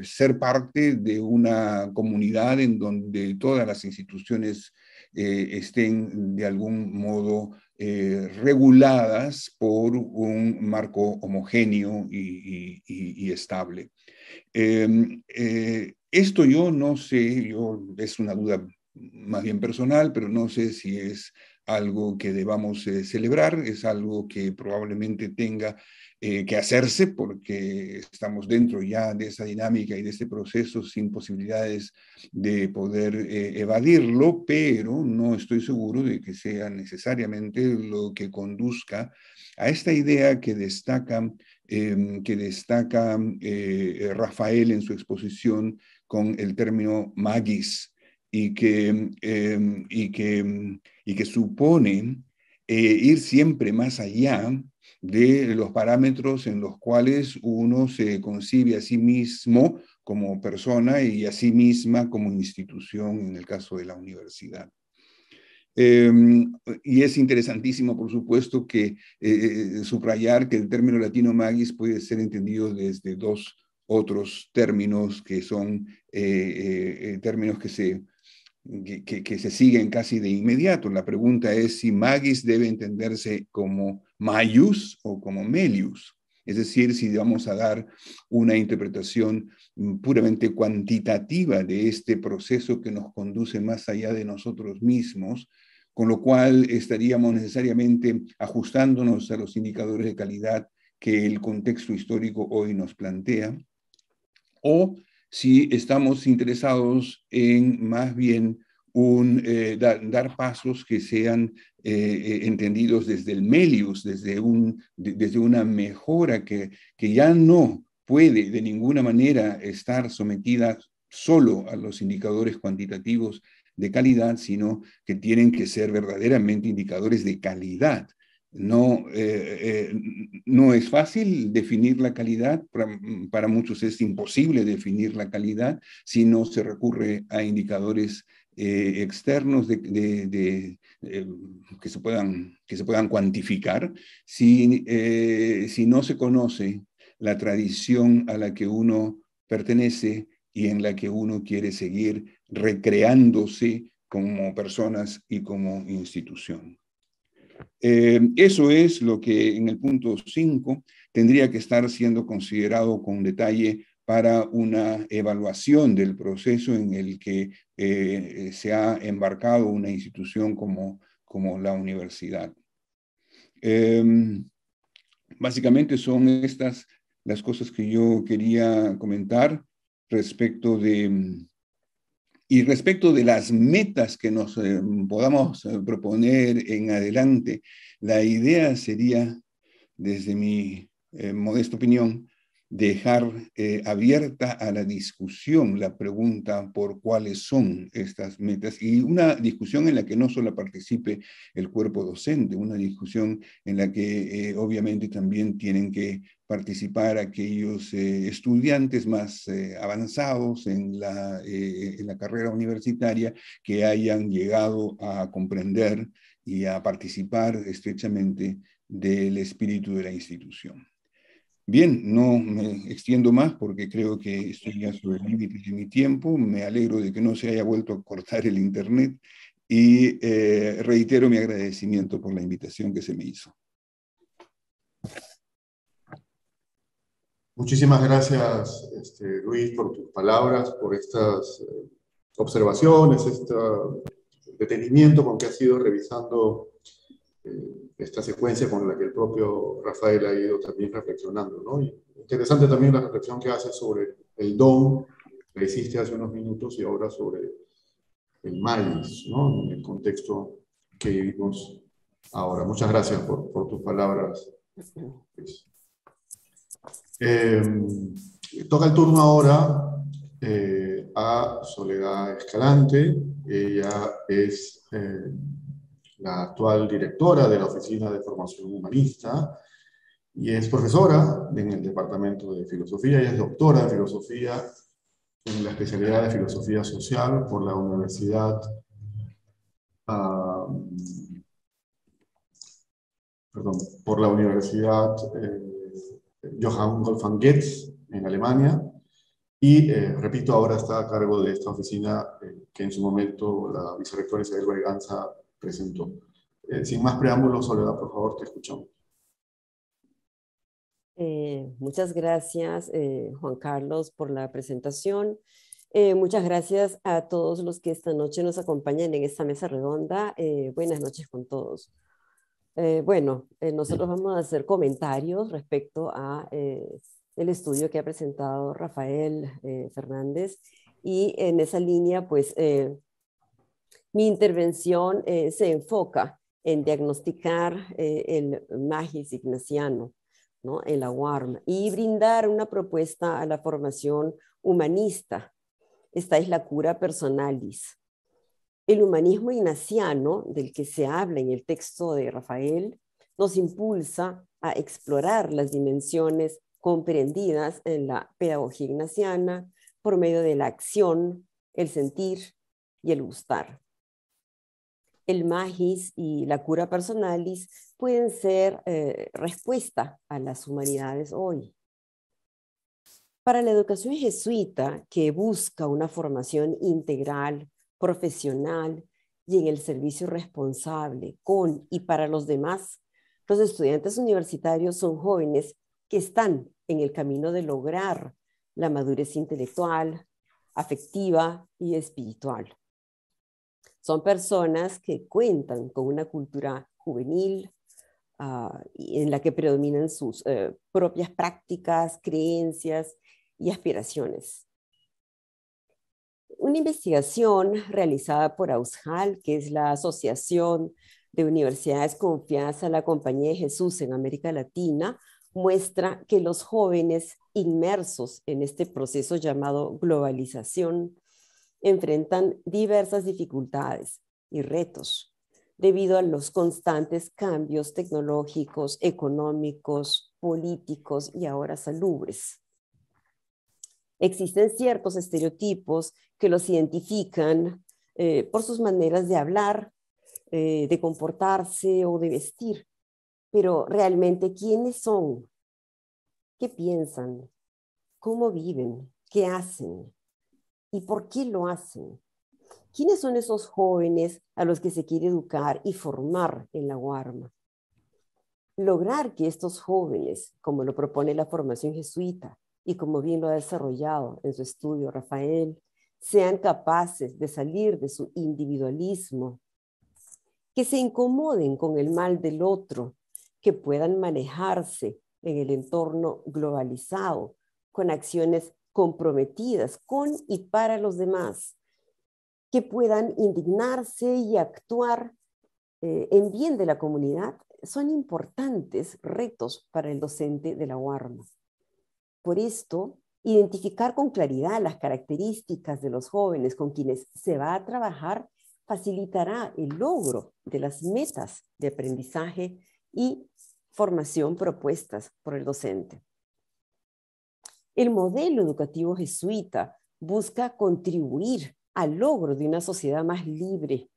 ser parte de una comunidad en donde todas las instituciones estén de algún modo reguladas por un marco homogéneo y estable. Esto yo no sé, es una duda más bien personal, pero no sé si es algo que debamos celebrar, es algo que probablemente tenga que hacerse porque estamos dentro ya de esa dinámica y de ese proceso sin posibilidades de poder evadirlo, pero no estoy seguro de que sea necesariamente lo que conduzca a esta idea que destaca Rafael en su exposición con el término magis y que supone ir siempre más allá de los parámetros en los cuales uno se concibe a sí mismo como persona y a sí misma como institución, en el caso de la universidad. Y es interesantísimo, por supuesto, que subrayar que el término latino magis puede ser entendido desde dos otros términos que son términos que se siguen casi de inmediato. La pregunta es si magis debe entenderse como maius o como melius. Es decir, si vamos a dar una interpretación puramente cuantitativa de este proceso que nos conduce más allá de nosotros mismos, con lo cual estaríamos necesariamente ajustándonos a los indicadores de calidad que el contexto histórico hoy nos plantea, o si estamos interesados en más bien dar pasos que sean entendidos desde el melius, desde una mejora que ya no puede de ninguna manera estar sometida solo a los indicadores cuantitativos de calidad, sino que tienen que ser verdaderamente indicadores de calidad. No es fácil definir la calidad, para muchos es imposible definir la calidad si no se recurre a indicadores externos que se puedan cuantificar, si no se conoce la tradición a la que uno pertenece y en la que uno quiere seguir recreándose como personas y como institución. Eso es lo que en el punto 5 tendría que estar siendo considerado con detalle para una evaluación del proceso en el que se ha embarcado una institución como la universidad. Básicamente son estas las cosas que yo quería comentar respecto de las metas que nos podamos proponer en adelante. La idea sería, desde mi modesta opinión, dejar abierta a la discusión la pregunta por cuáles son estas metas, y una discusión en la que no solo participe el cuerpo docente, una discusión en la que obviamente también tienen que participar aquellos estudiantes más avanzados en la carrera universitaria que hayan llegado a comprender y a participar estrechamente del espíritu de la institución. Bien, no me extiendo más porque creo que estoy ya sobre el límite de mi tiempo. Me alegro de que no se haya vuelto a cortar el internet y reitero mi agradecimiento por la invitación que se me hizo. Muchísimas gracias, Luis, por tus palabras, por estas observaciones, este detenimiento con que has ido revisando esta secuencia con la que el propio Rafael ha ido también reflexionando, ¿no? Y interesante también la reflexión que hace sobre el don que hiciste hace unos minutos y ahora sobre el maíz, ¿no? En el contexto que vivimos ahora. Muchas gracias por tus palabras, Luis. Toca el turno ahora a Soledad Escalante. Ella es la actual directora de la Oficina de Formación Humanista y es profesora en el Departamento de Filosofía. Ella es doctora en Filosofía en la especialidad de Filosofía Social por la Universidad Johann Wolfgang Goethe en Alemania, y repito, ahora está a cargo de esta oficina que en su momento la vicerrectora Isabel Berganza presentó. Sin más preámbulos, Soledad, por favor, te escuchamos. Muchas gracias, Juan Carlos, por la presentación. Muchas gracias a todos los que esta noche nos acompañan en esta mesa redonda. Buenas noches con todos. Nosotros vamos a hacer comentarios respecto a el estudio que ha presentado Rafael Fernández, y en esa línea, pues, mi intervención se enfoca en diagnosticar el magis ignaciano, ¿no?, en la UARM, y brindar una propuesta a la formación humanista. Esta es la cura personalis. El humanismo ignaciano, del que se habla en el texto de Rafael, nos impulsa a explorar las dimensiones comprendidas en la pedagogía ignaciana por medio de la acción, el sentir y el gustar. El magis y la cura personalis pueden ser respuesta a las humanidades hoy. Para la educación jesuita, que busca una formación integral, profesional y en el servicio responsable con y para los demás, los estudiantes universitarios son jóvenes que están en el camino de lograr la madurez intelectual, afectiva y espiritual. Son personas que cuentan con una cultura juvenil en la que predominan sus propias prácticas, creencias y aspiraciones. Una investigación realizada por AUSJAL, que es la Asociación de Universidades Confiadas a la Compañía de Jesús en América Latina, muestra que los jóvenes inmersos en este proceso llamado globalización enfrentan diversas dificultades y retos debido a los constantes cambios tecnológicos, económicos, políticos y ahora salubres. Existen ciertos estereotipos que los identifican por sus maneras de hablar, de comportarse o de vestir, pero realmente, ¿quiénes son? ¿Qué piensan? ¿Cómo viven? ¿Qué hacen? ¿Y por qué lo hacen? ¿Quiénes son esos jóvenes a los que se quiere educar y formar en la UARM? Lograr que estos jóvenes, como lo propone la formación jesuita y como bien lo ha desarrollado en su estudio Rafael, sean capaces de salir de su individualismo, que se incomoden con el mal del otro, que puedan manejarse en el entorno globalizado, con acciones comprometidas con y para los demás, que puedan indignarse y actuar en bien de la comunidad, son importantes retos para el docente de la UARM. Por esto, identificar con claridad las características de los jóvenes con quienes se va a trabajar facilitará el logro de las metas de aprendizaje y formación propuestas por el docente. El modelo educativo jesuita busca contribuir al logro de una sociedad más libre,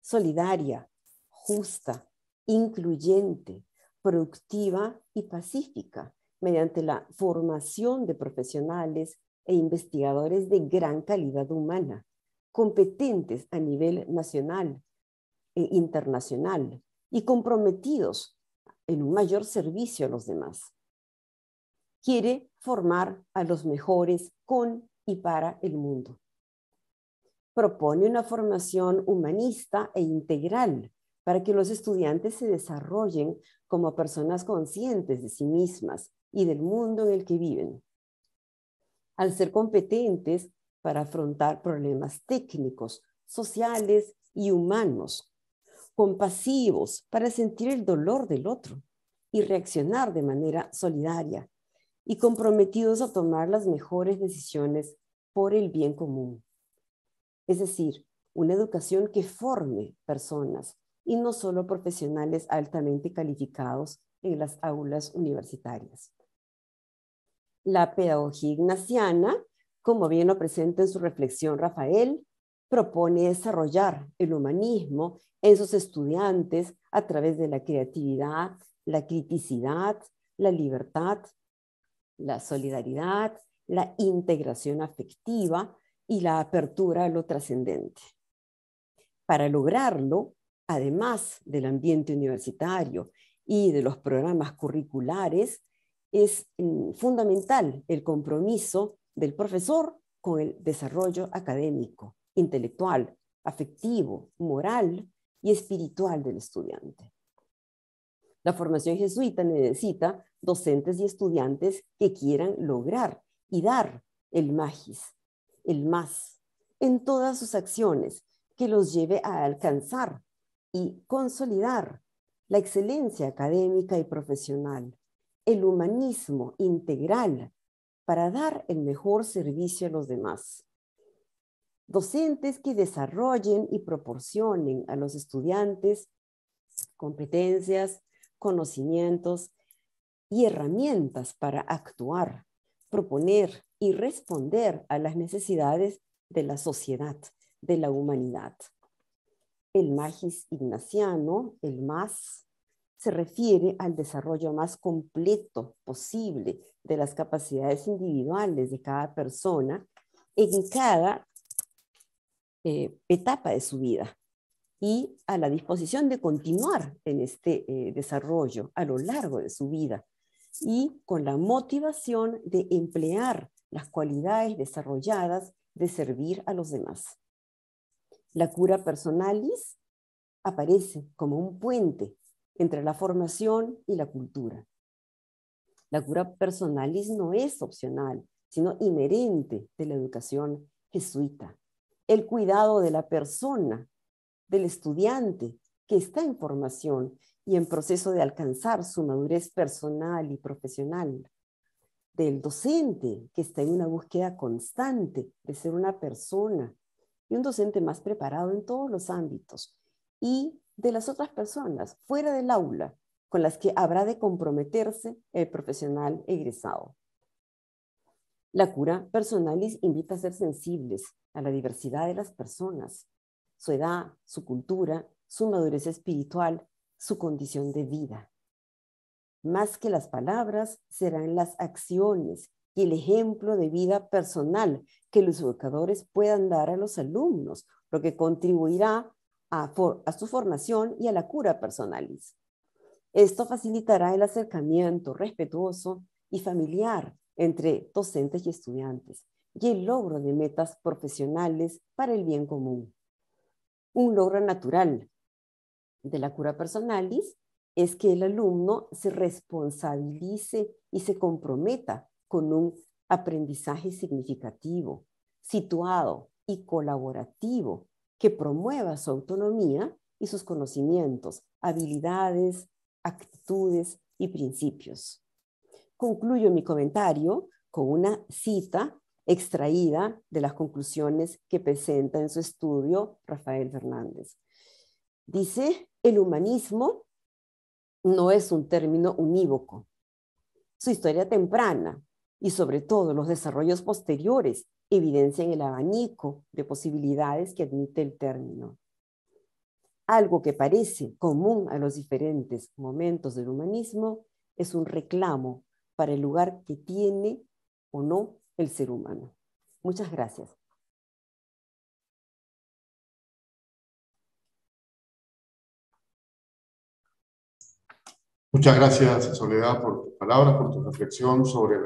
solidaria, justa, incluyente, productiva y pacífica, mediante la formación de profesionales e investigadores de gran calidad humana, competentes a nivel nacional e internacional y comprometidos en un mayor servicio a los demás. Quiere formar a los mejores con y para el mundo. Propone una formación humanista e integral para que los estudiantes se desarrollen como personas conscientes de sí mismas y del mundo en el que viven. Al ser competentes para afrontar problemas técnicos, sociales y humanos, compasivos para sentir el dolor del otro y reaccionar de manera solidaria, y comprometidos a tomar las mejores decisiones por el bien común. Es decir, una educación que forme personas y no solo profesionales altamente calificados en las aulas universitarias. La pedagogía ignaciana, como bien lo presenta en su reflexión Rafael, propone desarrollar el humanismo en sus estudiantes a través de la creatividad, la criticidad, la libertad, la solidaridad, la integración afectiva y la apertura a lo trascendente. Para lograrlo, además del ambiente universitario y de los programas curriculares, es fundamental el compromiso del profesor con el desarrollo académico, intelectual, afectivo, moral y espiritual del estudiante. La formación jesuita necesita docentes y estudiantes que quieran lograr y dar el magis, el más, en todas sus acciones, que los lleve a alcanzar y consolidar la excelencia académica y profesional, el humanismo integral para dar el mejor servicio a los demás. Docentes que desarrollen y proporcionen a los estudiantes competencias, conocimientos y herramientas para actuar, proponer y responder a las necesidades de la sociedad, de la humanidad. El magis ignaciano, el más, se refiere al desarrollo más completo posible de las capacidades individuales de cada persona en cada etapa de su vida y a la disposición de continuar en este desarrollo a lo largo de su vida y con la motivación de emplear las cualidades desarrolladas de servir a los demás. La cura personalis aparece como un puente entre la formación y la cultura. La cura personalis no es opcional, sino inherente de la educación jesuita. El cuidado de la persona, del estudiante que está en formación y en proceso de alcanzar su madurez personal y profesional, del docente que está en una búsqueda constante de ser una persona y un docente más preparado en todos los ámbitos, y de las otras personas fuera del aula con las que habrá de comprometerse el profesional egresado. La cura personalis invita a ser sensibles a la diversidad de las personas, su edad, su cultura, su madurez espiritual, su condición de vida. Más que las palabras, serán las acciones y el ejemplo de vida personal que los educadores puedan dar a los alumnos, lo que contribuirá a su formación y a la cura personalis. Esto facilitará el acercamiento respetuoso y familiar entre docentes y estudiantes y el logro de metas profesionales para el bien común. Un logro natural de la cura personalis es que el alumno se responsabilice y se comprometa con un aprendizaje significativo, situado y colaborativo que promueva su autonomía y sus conocimientos, habilidades, actitudes y principios. Concluyo mi comentario con una cita extraída de las conclusiones que presenta en su estudio Rafael Fernández. Dice, el humanismo no es un término unívoco. Su historia temprana y sobre todo los desarrollos posteriores evidencian el abanico de posibilidades que admite el término. Algo que parece común a los diferentes momentos del humanismo es un reclamo para el lugar que tiene o no el ser humano. Muchas gracias. Muchas gracias, Soledad, por tus palabras, por tu reflexión sobre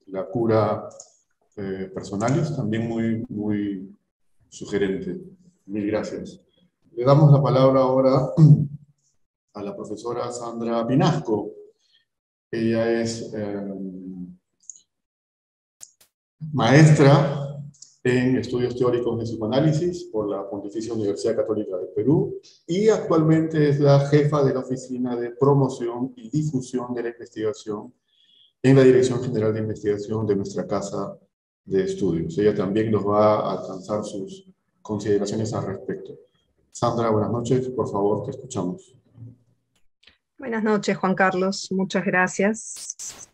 la cura personalis, también muy sugerente. Mil gracias. Le damos la palabra ahora a la profesora Sandra Pinasco. Ella es maestra en estudios teóricos de psicoanálisis por la Pontificia Universidad Católica del Perú y actualmente es la jefa de la Oficina de Promoción y Difusión de la Investigación en la Dirección General de Investigación de nuestra Casa de Estudios. Ella también nos va a alcanzar sus consideraciones al respecto. Sandra, buenas noches, por favor, te escuchamos. Buenas noches, Juan Carlos, muchas gracias.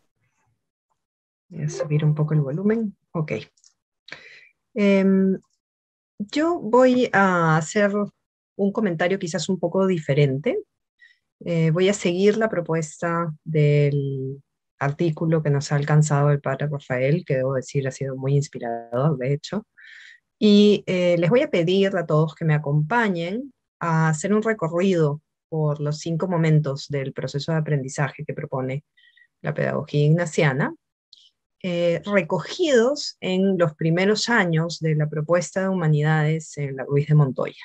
Voy a subir un poco el volumen. Ok. Yo voy a hacer un comentario quizás un poco diferente. Voy a seguir la propuesta del artículo que nos ha alcanzado el padre Rafael, que debo decir ha sido muy inspirador, de hecho. Y les voy a pedir a todos que me acompañen a hacer un recorrido por los 5 momentos del proceso de aprendizaje que propone la pedagogía ignaciana, recogidos en los primeros años de la propuesta de humanidades en la Ruiz de Montoya.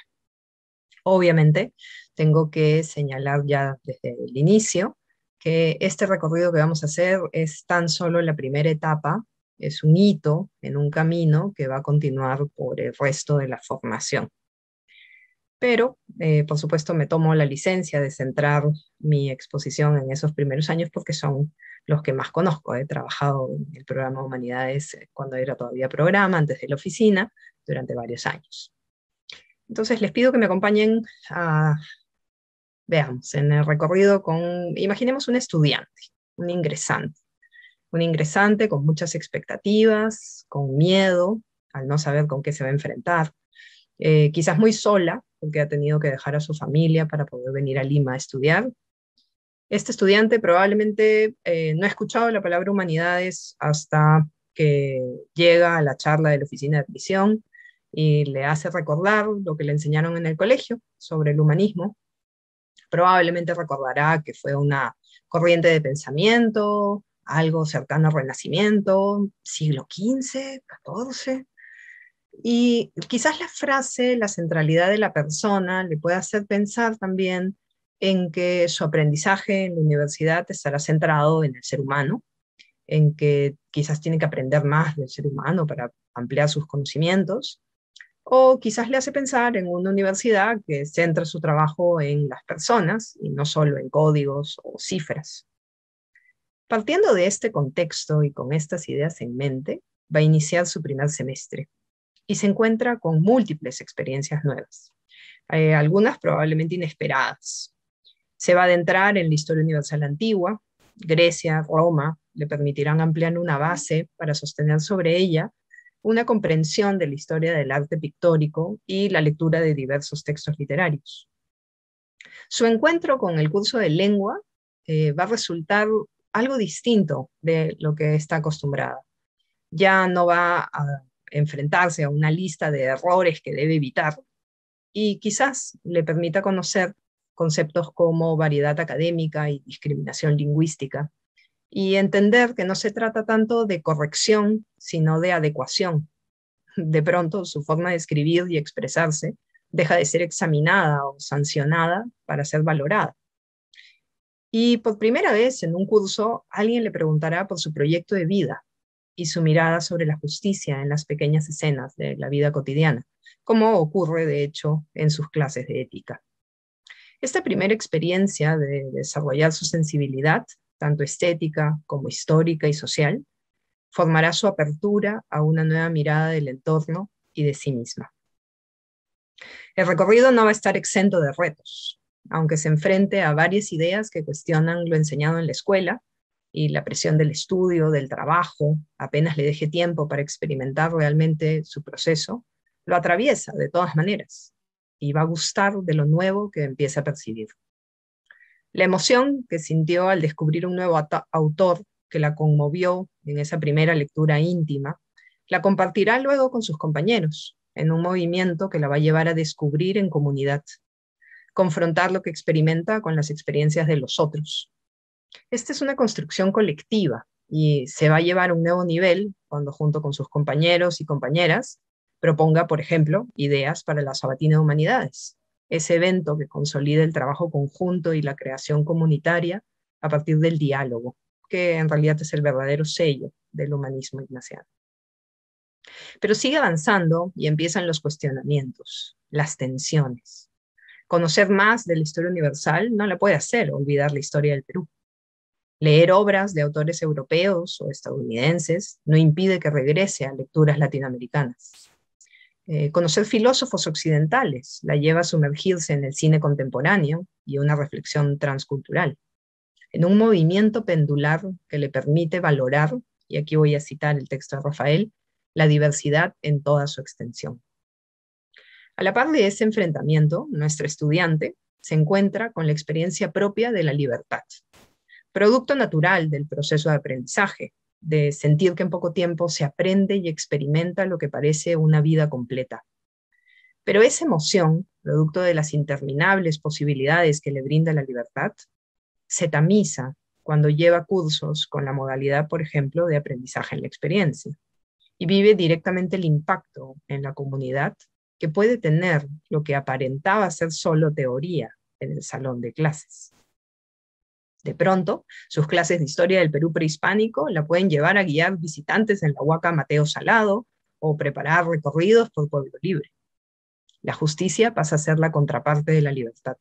Obviamente, tengo que señalar ya desde el inicio que este recorrido que vamos a hacer es tan solo la primera etapa, es un hito en un camino que va a continuar por el resto de la formación. Pero, por supuesto, me tomo la licencia de centrar mi exposición en esos primeros años porque son los que más conozco. He trabajado en el programa Humanidades cuando era todavía programa, antes de la oficina, durante varios años. Entonces, les pido que me acompañen a, veamos, en el recorrido imaginemos un estudiante, un ingresante con muchas expectativas, con miedo, al no saber con qué se va a enfrentar, quizás muy sola, porque ha tenido que dejar a su familia para poder venir a Lima a estudiar. Este estudiante probablemente no ha escuchado la palabra humanidades hasta que llega a la charla de la oficina de admisión y le hace recordar lo que le enseñaron en el colegio sobre el humanismo. Probablemente recordará que fue una corriente de pensamiento, algo cercano al Renacimiento, siglo XV, XIV, y quizás la frase, la centralidad de la persona, le puede hacer pensar también en que su aprendizaje en la universidad estará centrado en el ser humano, en que quizás tiene que aprender más del ser humano para ampliar sus conocimientos, o quizás le hace pensar en una universidad que centra su trabajo en las personas y no solo en códigos o cifras. Partiendo de este contexto y con estas ideas en mente, va a iniciar su primer semestre y se encuentra con múltiples experiencias nuevas, algunas probablemente inesperadas. Se va a adentrar en la historia universal antigua. Grecia, Roma, le permitirán ampliar una base para sostener sobre ella una comprensión de la historia del arte pictórico y la lectura de diversos textos literarios. Su encuentro con el curso de lengua va a resultar algo distinto de lo que está acostumbrada. Ya no va a enfrentarse a una lista de errores que debe evitar y quizás le permita conocer conceptos como variedad académica y discriminación lingüística, y entender que no se trata tanto de corrección, sino de adecuación. De pronto, su forma de escribir y expresarse deja de ser examinada o sancionada para ser valorada. Y por primera vez en un curso, alguien le preguntará por su proyecto de vida y su mirada sobre la justicia en las pequeñas escenas de la vida cotidiana, como ocurre, de hecho, en sus clases de ética. Esta primera experiencia de desarrollar su sensibilidad, tanto estética como histórica y social, formará su apertura a una nueva mirada del entorno y de sí misma. El recorrido no va a estar exento de retos, aunque se enfrente a varias ideas que cuestionan lo enseñado en la escuela y la presión del estudio, del trabajo, apenas le deje tiempo para experimentar realmente su proceso, lo atraviesa de todas maneras y va a gustar de lo nuevo que empieza a percibir. La emoción que sintió al descubrir un nuevo autor que la conmovió en esa primera lectura íntima, la compartirá luego con sus compañeros, en un movimiento que la va a llevar a descubrir en comunidad, confrontar lo que experimenta con las experiencias de los otros. Esta es una construcción colectiva y se va a llevar a un nuevo nivel cuando, junto con sus compañeros y compañeras, proponga, por ejemplo, ideas para la Sabatina de Humanidades, ese evento que consolida el trabajo conjunto y la creación comunitaria a partir del diálogo, que en realidad es el verdadero sello del humanismo ignaciano. Pero sigue avanzando y empiezan los cuestionamientos, las tensiones. Conocer más de la historia universal no la puede hacer olvidar la historia del Perú. Leer obras de autores europeos o estadounidenses no impide que regrese a lecturas latinoamericanas. Conocer filósofos occidentales la lleva a sumergirse en el cine contemporáneo y una reflexión transcultural, en un movimiento pendular que le permite valorar, y aquí voy a citar el texto de Rafael, la diversidad en toda su extensión. A la par de ese enfrentamiento, nuestra estudiante se encuentra con la experiencia propia de la libertad, producto natural del proceso de aprendizaje, de sentir que en poco tiempo se aprende y experimenta lo que parece una vida completa. Pero esa emoción, producto de las interminables posibilidades que le brinda la libertad, se tamiza cuando lleva cursos con la modalidad, por ejemplo, de aprendizaje en la experiencia, y vive directamente el impacto en la comunidad que puede tener lo que aparentaba ser solo teoría en el salón de clases. De pronto, sus clases de historia del Perú prehispánico la pueden llevar a guiar visitantes en la Huaca Mateo Salado o preparar recorridos por Pueblo Libre. La justicia pasa a ser la contraparte de la libertad,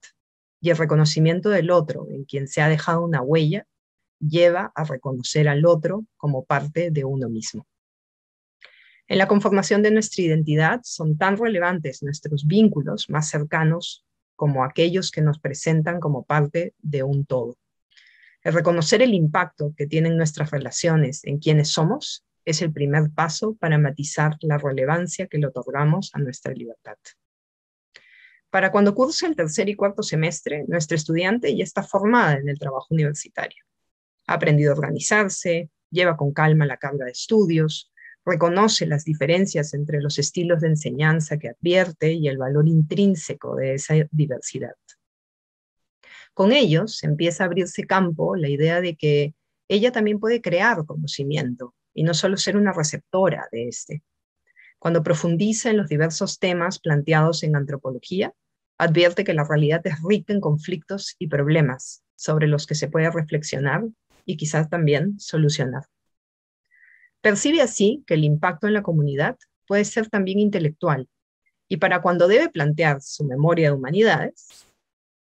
y el reconocimiento del otro en quien se ha dejado una huella lleva a reconocer al otro como parte de uno mismo. En la conformación de nuestra identidad son tan relevantes nuestros vínculos más cercanos como aquellos que nos presentan como parte de un todo. El reconocer el impacto que tienen nuestras relaciones en quienes somos es el primer paso para matizar la relevancia que le otorgamos a nuestra libertad. Para cuando curse el tercer y cuarto semestre, nuestra estudiante ya está formada en el trabajo universitario. Ha aprendido a organizarse, lleva con calma la carga de estudios, reconoce las diferencias entre los estilos de enseñanza que advierte y el valor intrínseco de esa diversidad. Con ellos empieza a abrirse campo la idea de que ella también puede crear conocimiento y no solo ser una receptora de este. Cuando profundiza en los diversos temas planteados en antropología, advierte que la realidad es rica en conflictos y problemas sobre los que se puede reflexionar y quizás también solucionar. Percibe así que el impacto en la comunidad puede ser también intelectual, y para cuando debe plantear su memoria de humanidades,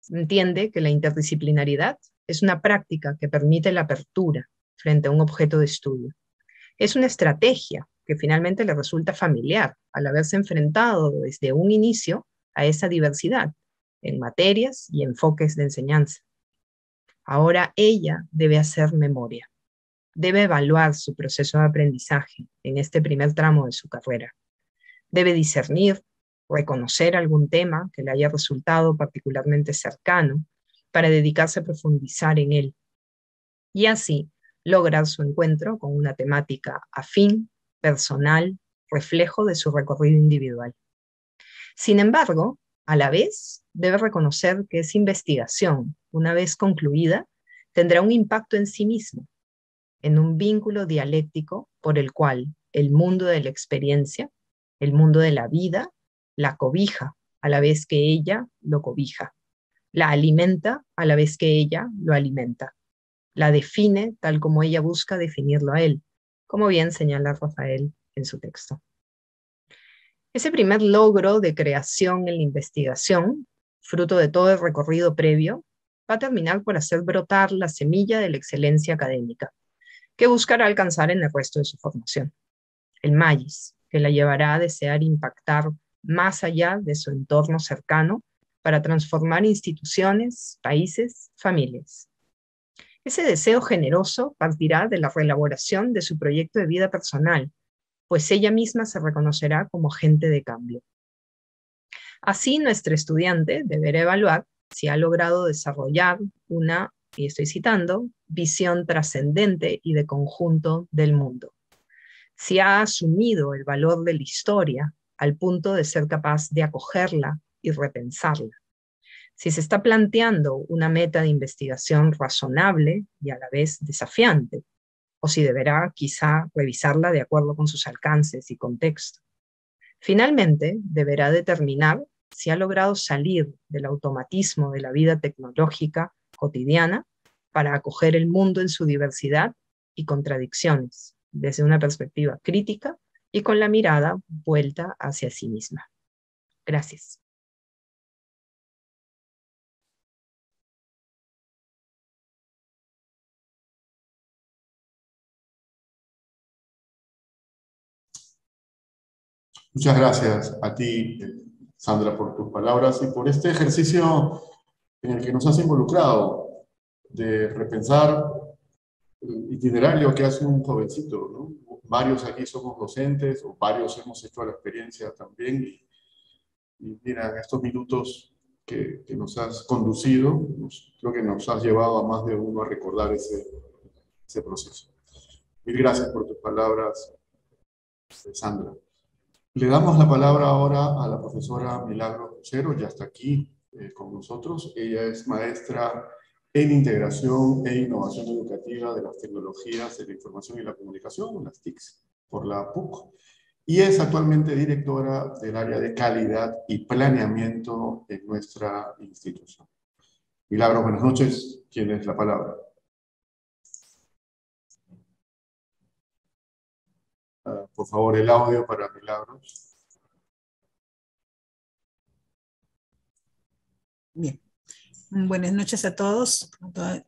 entiende que la interdisciplinaridad es una práctica que permite la apertura frente a un objeto de estudio. Es una estrategia que finalmente le resulta familiar al haberse enfrentado desde un inicio a esa diversidad en materias y enfoques de enseñanza. Ahora ella debe hacer memoria. Debe evaluar su proceso de aprendizaje en este primer tramo de su carrera. Debe discernir, reconocer algún tema que le haya resultado particularmente cercano para dedicarse a profundizar en él. Y así lograr su encuentro con una temática afín, personal, reflejo de su recorrido individual. Sin embargo, a la vez, debe reconocer que esa investigación, una vez concluida, tendrá un impacto en sí mismo, en un vínculo dialéctico por el cual el mundo de la experiencia, el mundo de la vida, la cobija a la vez que ella lo cobija, la alimenta a la vez que ella lo alimenta, la define tal como ella busca definirlo a él, como bien señala Rafael en su texto. Ese primer logro de creación en la investigación, fruto de todo el recorrido previo, va a terminar por hacer brotar la semilla de la excelencia académica, que buscará alcanzar en el resto de su formación. El maíz, que la llevará a desear impactar más allá de su entorno cercano para transformar instituciones, países, familias. Ese deseo generoso partirá de la reelaboración de su proyecto de vida personal, pues ella misma se reconocerá como agente de cambio. Así, nuestra estudiante deberá evaluar si ha logrado desarrollar una, y estoy citando, visión trascendente y de conjunto del mundo. Si ha asumido el valor de la historia al punto de ser capaz de acogerla y repensarla. Si se está planteando una meta de investigación razonable y a la vez desafiante, o si deberá quizá revisarla de acuerdo con sus alcances y contexto. Finalmente, deberá determinar si ha logrado salir del automatismo de la vida tecnológica cotidiana para acoger el mundo en su diversidad y contradicciones, desde una perspectiva crítica y con la mirada vuelta hacia sí misma. Gracias. Muchas gracias a ti, Sandra, por tus palabras y por este ejercicio en el que nos has involucrado de repensar el itinerario que hace un jovencito, ¿no? Varios aquí somos docentes, o varios hemos hecho la experiencia también, y mira, en estos minutos que nos has conducido, creo que nos has llevado a más de uno a recordar ese proceso. Mil gracias por tus palabras, Sandra. Le damos la palabra ahora a la profesora Milagros Lucero, ya está aquí con nosotros. Ella es maestra en integración e innovación educativa de las tecnologías de la información y la comunicación, las TICs, por la PUC, y es actualmente directora del área de calidad y planeamiento en nuestra institución. Milagros, buenas noches. Tienes la palabra. Por favor, el audio para Milagros. Bien. Buenas noches a todos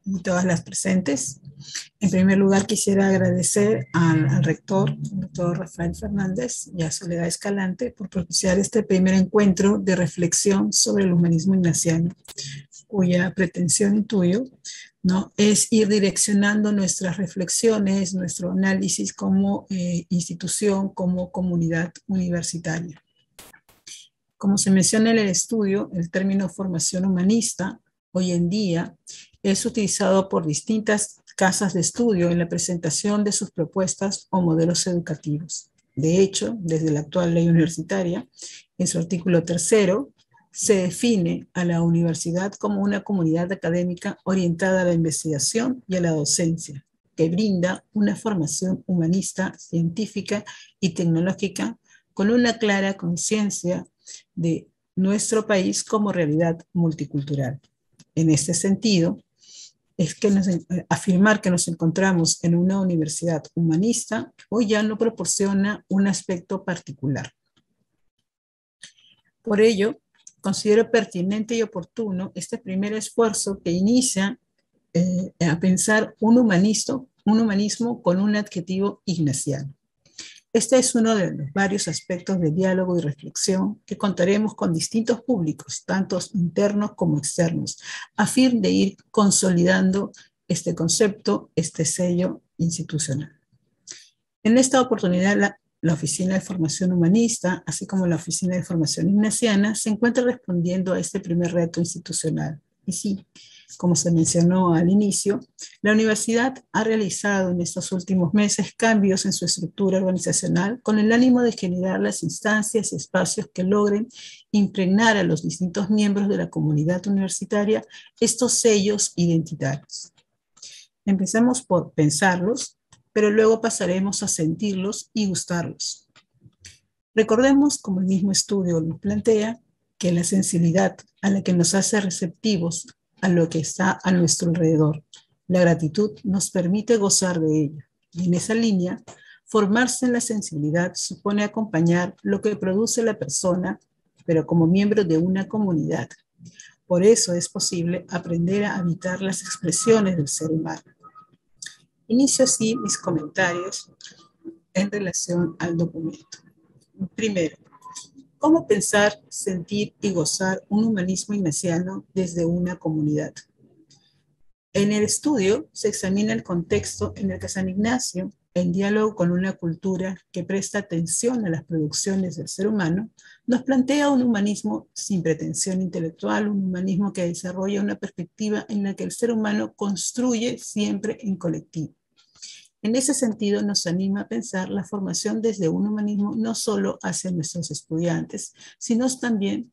y todas las presentes. En primer lugar, quisiera agradecer al rector, el doctor Rafael Fernández, y a Soledad Escalante por propiciar este primer encuentro de reflexión sobre el humanismo ignaciano, cuya pretensión, intuyo, ¿no?, es ir direccionando nuestras reflexiones, nuestro análisis como institución, como comunidad universitaria. Como se menciona en el estudio, el término formación humanista hoy en día es utilizado por distintas casas de estudio en la presentación de sus propuestas o modelos educativos. De hecho, desde la actual ley universitaria, en su artículo 3º, se define a la universidad como una comunidad académica orientada a la investigación y a la docencia, que brinda una formación humanista, científica y tecnológica con una clara conciencia de nuestro país como realidad multicultural. En este sentido, es que afirmar que nos encontramos en una universidad humanista hoy ya no proporciona un aspecto particular. Por ello, considero pertinente y oportuno este primer esfuerzo que inicia a pensar un humanismo con un adjetivo ignaciano. Este es uno de los varios aspectos de diálogo y reflexión que contaremos con distintos públicos, tanto internos como externos, a fin de ir consolidando este concepto, este sello institucional. En esta oportunidad, la Oficina de Formación Humanista, así como la Oficina de Formación Ignaciana, se encuentra respondiendo a este primer reto institucional. Y sí, como se mencionó al inicio, la universidad ha realizado en estos últimos meses cambios en su estructura organizacional con el ánimo de generar las instancias y espacios que logren impregnar a los distintos miembros de la comunidad universitaria estos sellos identitarios. Empecemos por pensarlos, pero luego pasaremos a sentirlos y gustarlos. Recordemos, como el mismo estudio nos plantea, que la sensibilidad a la que nos hace receptivos a lo que está a nuestro alrededor, la gratitud nos permite gozar de ello. Y en esa línea, formarse en la sensibilidad supone acompañar lo que produce la persona, pero como miembro de una comunidad. Por eso es posible aprender a habitar las expresiones del ser humano. Inicio así mis comentarios en relación al documento. Primero, ¿cómo pensar, sentir y gozar un humanismo ignaciano desde una comunidad? En el estudio se examina el contexto en el que San Ignacio, en diálogo con una cultura que presta atención a las producciones del ser humano, nos plantea un humanismo sin pretensión intelectual, un humanismo que desarrolla una perspectiva en la que el ser humano construye siempre en colectivo. En ese sentido, nos anima a pensar la formación desde un humanismo no solo hacia nuestros estudiantes, sino también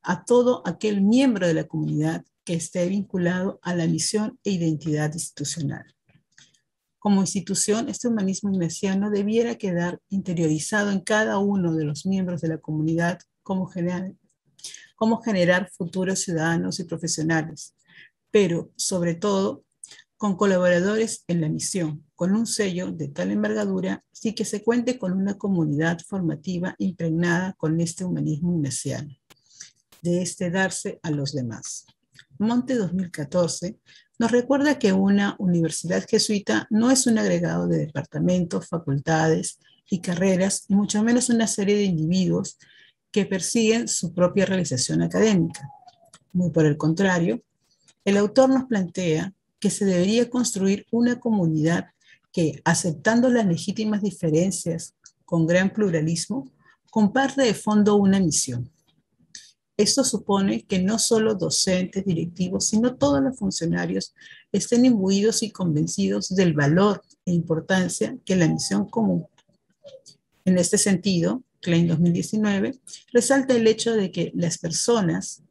a todo aquel miembro de la comunidad que esté vinculado a la misión e identidad institucional. Como institución, este humanismo ignaciano debiera quedar interiorizado en cada uno de los miembros de la comunidad como generar futuros ciudadanos y profesionales, pero sobre todo con colaboradores en la misión, con un sello de tal envergadura, sí que se cuente con una comunidad formativa impregnada con este humanismo ignaciano, de este darse a los demás. Monte 2014 nos recuerda que una universidad jesuita no es un agregado de departamentos, facultades y carreras, y mucho menos una serie de individuos que persiguen su propia realización académica. Muy por el contrario, el autor nos plantea que se debería construir una comunidad que, aceptando las legítimas diferencias con gran pluralismo, comparte de fondo una misión. Esto supone que no solo docentes, directivos, sino todos los funcionarios estén imbuidos y convencidos del valor e importancia que la misión común. En este sentido, Klein 2019 resalta el hecho de que las personas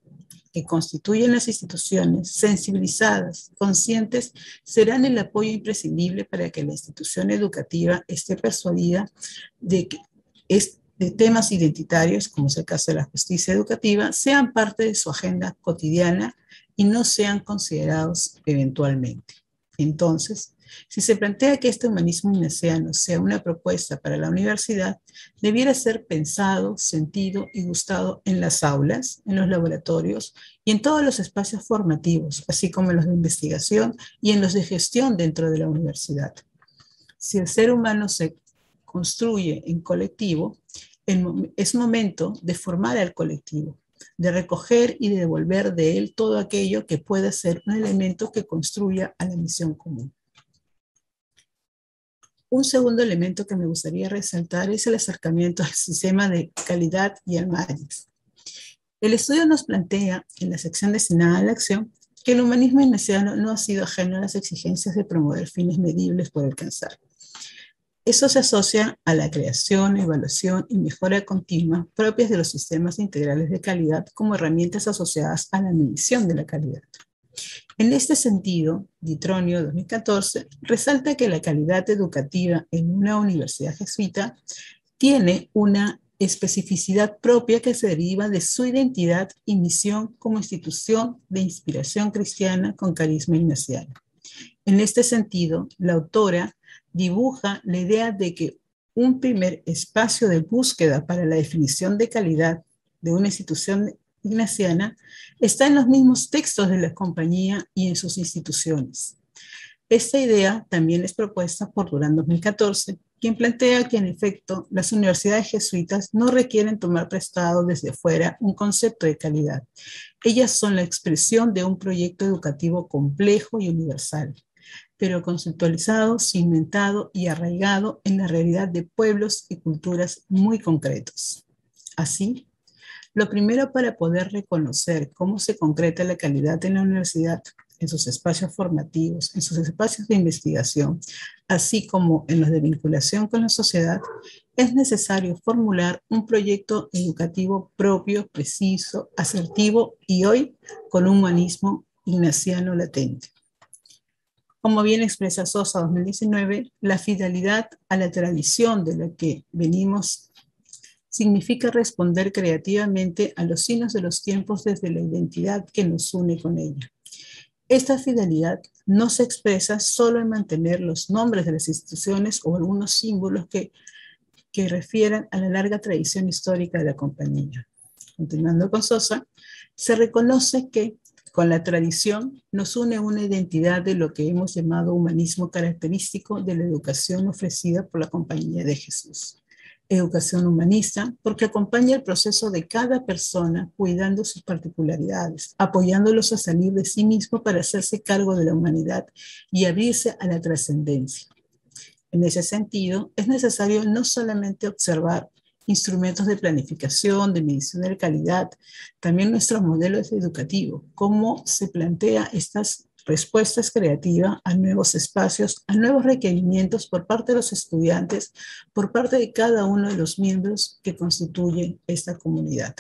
que constituyen las instituciones, sensibilizadas, conscientes, serán el apoyo imprescindible para que la institución educativa esté persuadida de que de temas identitarios, como es el caso de la justicia educativa, sean parte de su agenda cotidiana y no sean considerados eventualmente. Entonces, si se plantea que este humanismo ignaciano sea una propuesta para la universidad, debiera ser pensado, sentido y gustado en las aulas, en los laboratorios y en todos los espacios formativos, así como en los de investigación y en los de gestión dentro de la universidad. Si el ser humano se construye en colectivo, es momento de formar al colectivo, de recoger y de devolver de él todo aquello que pueda ser un elemento que construya a la misión común. Un segundo elemento que me gustaría resaltar es el acercamiento al sistema de calidad y al MAGICS. El estudio nos plantea, en la sección destinada a la acción, que el humanismo ignaciano no ha sido ajeno a las exigencias de promover fines medibles por alcanzar. Eso se asocia a la creación, evaluación y mejora continua propias de los sistemas integrales de calidad como herramientas asociadas a la medición de la calidad. En este sentido, Ditronio 2014 resalta que la calidad educativa en una universidad jesuita tiene una especificidad propia que se deriva de su identidad y misión como institución de inspiración cristiana con carisma ignaciano. En este sentido, la autora dibuja la idea de que un primer espacio de búsqueda para la definición de calidad de una institución ignaciana está en los mismos textos de la compañía y en sus instituciones. Esta idea también es propuesta por Durán 2014, quien plantea que en efecto las universidades jesuitas no requieren tomar prestado desde fuera un concepto de calidad. Ellas son la expresión de un proyecto educativo complejo y universal, pero conceptualizado, cimentado y arraigado en la realidad de pueblos y culturas muy concretos. Así, lo primero para poder reconocer cómo se concreta la calidad en la universidad, en sus espacios formativos, en sus espacios de investigación, así como en los de vinculación con la sociedad, es necesario formular un proyecto educativo propio, preciso, asertivo y hoy con un humanismo ignaciano latente. Como bien expresa Sosa 2019, la fidelidad a la tradición de la que venimos significa responder creativamente a los signos de los tiempos desde la identidad que nos une con ella. Esta fidelidad no se expresa solo en mantener los nombres de las instituciones o algunos símbolos que refieran a la larga tradición histórica de la compañía. Continuando con Sosa, se reconoce que con la tradición nos une una identidad de lo que hemos llamado humanismo característico de la educación ofrecida por la Compañía de Jesús. Educación humanista porque acompaña el proceso de cada persona cuidando sus particularidades, apoyándolos a salir de sí mismo para hacerse cargo de la humanidad y abrirse a la trascendencia. En ese sentido, es necesario no solamente observar instrumentos de planificación, de medición de calidad, también nuestros modelos educativos, cómo se plantea estas respuestas creativas a nuevos espacios, a nuevos requerimientos por parte de los estudiantes, por parte de cada uno de los miembros que constituyen esta comunidad.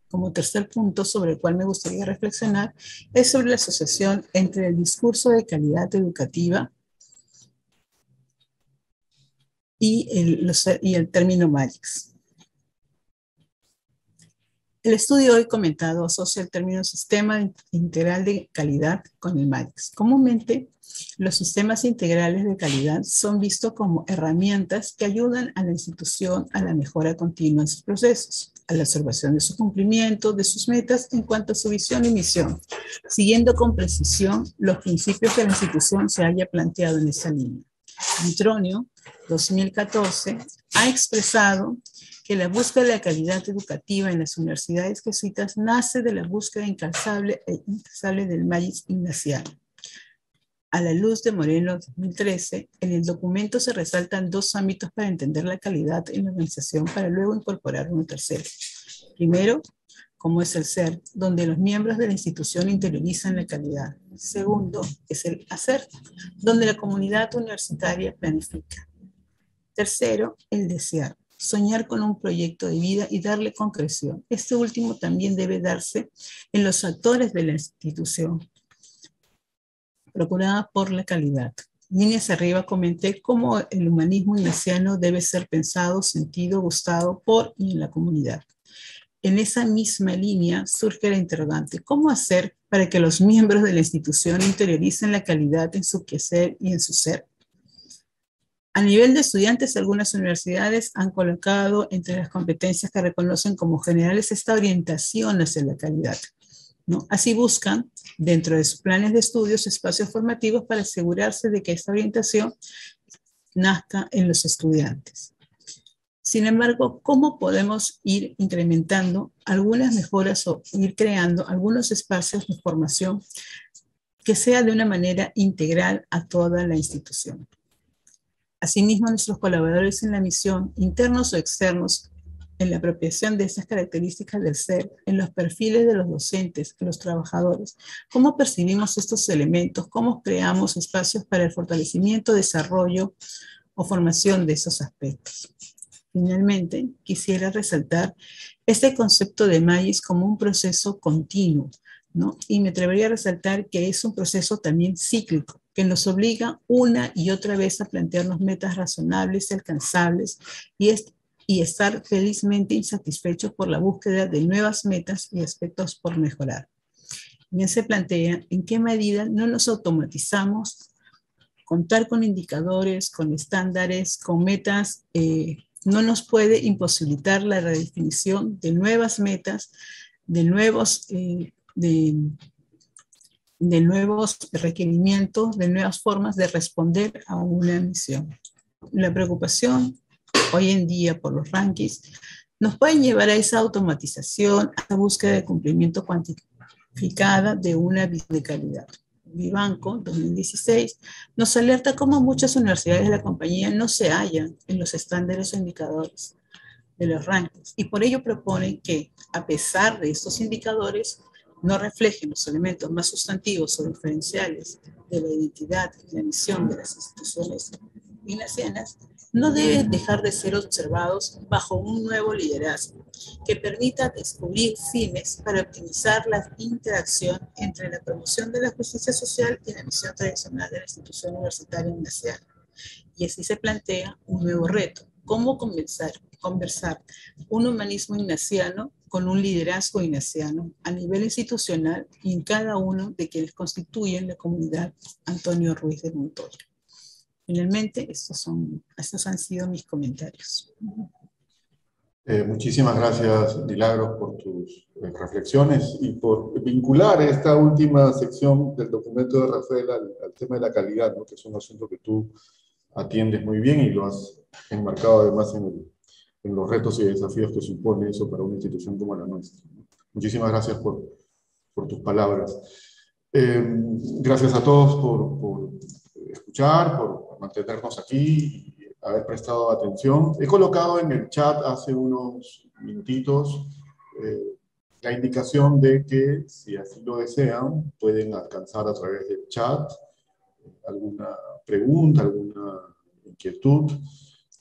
Como tercer punto sobre el cual me gustaría reflexionar es sobre la asociación entre el discurso de calidad educativa y el término MAGICS. El estudio hoy comentado asocia el término Sistema Integral de Calidad con el MAGICS. Comúnmente, los sistemas integrales de calidad son vistos como herramientas que ayudan a la institución a la mejora continua en sus procesos, a la observación de su cumplimiento, de sus metas en cuanto a su visión y misión, siguiendo con precisión los principios que la institución se haya planteado en esa línea. Ditronio 2014 ha expresado que la búsqueda de la calidad educativa en las universidades jesuitas nace de la búsqueda incansable del MAGICS ignaciano. A la luz de Moreno 2013, en el documento se resaltan dos ámbitos para entender la calidad en la organización para luego incorporar uno tercero. Primero, como es el ser, donde los miembros de la institución interiorizan la calidad. Segundo, es el hacer, donde la comunidad universitaria planifica. Tercero, el desear, soñar con un proyecto de vida y darle concreción. Este último también debe darse en los actores de la institución, procurada por la calidad. Líneas arriba comenté cómo el humanismo ignaciano debe ser pensado, sentido, gustado por y en la comunidad. En esa misma línea surge la interrogante: ¿cómo hacer para que los miembros de la institución interioricen la calidad en su quehacer y en su ser? A nivel de estudiantes, algunas universidades han colocado entre las competencias que reconocen como generales esta orientación hacia la calidad, ¿no? Así buscan, dentro de sus planes de estudios, espacios formativos para asegurarse de que esta orientación nazca en los estudiantes. Sin embargo, ¿cómo podemos ir incrementando algunas mejoras o ir creando algunos espacios de formación que sea de una manera integral a toda la institución? Asimismo, nuestros colaboradores en la misión, internos o externos, en la apropiación de estas características del ser, en los perfiles de los docentes, de los trabajadores, ¿cómo percibimos estos elementos? ¿Cómo creamos espacios para el fortalecimiento, desarrollo o formación de esos aspectos? Finalmente, quisiera resaltar este concepto de MAIS como un proceso continuo, ¿no? Y me atrevería a resaltar que es un proceso también cíclico, que nos obliga una y otra vez a plantearnos metas razonables y alcanzables y estar felizmente insatisfechos por la búsqueda de nuevas metas y aspectos por mejorar. También se plantea en qué medida no nos automatizamos, contar con indicadores, con estándares, con metas, no nos puede imposibilitar la redefinición de nuevas metas, de nuevos requerimientos, de nuevas formas de responder a una misión. La preocupación hoy en día por los rankings nos pueden llevar a esa automatización, a la búsqueda de cumplimiento cuantificada de una visión de calidad. Vivanco, 2016, nos alerta cómo muchas universidades de la compañía no se hallan en los estándares o indicadores de los rankings, y por ello propone que, a pesar de estos indicadores, no reflejen los elementos más sustantivos o diferenciales de la identidad y la misión de las instituciones ignacianas, no deben dejar de ser observados bajo un nuevo liderazgo que permita descubrir fines para optimizar la interacción entre la promoción de la justicia social y la misión tradicional de la institución universitaria ignaciana. Y así se plantea un nuevo reto: cómo conversar un humanismo ignaciano con un liderazgo ignaciano a nivel institucional y en cada uno de quienes constituyen la comunidad Antonio Ruiz de Montoya. Finalmente, estos han sido mis comentarios. Muchísimas gracias, Milagros, por tus reflexiones y por vincular esta última sección del documento de Rafael al tema de la calidad, ¿no? Que es un asunto que tú atiendes muy bien y lo has enmarcado además en los retos y desafíos que supone eso para una institución como la nuestra, ¿no? Muchísimas gracias por tus palabras. Gracias a todos por escuchar, por mantenernos aquí y haber prestado atención. He colocado en el chat hace unos minutitos la indicación de que, si así lo desean, pueden alcanzar a través del chat alguna pregunta, alguna inquietud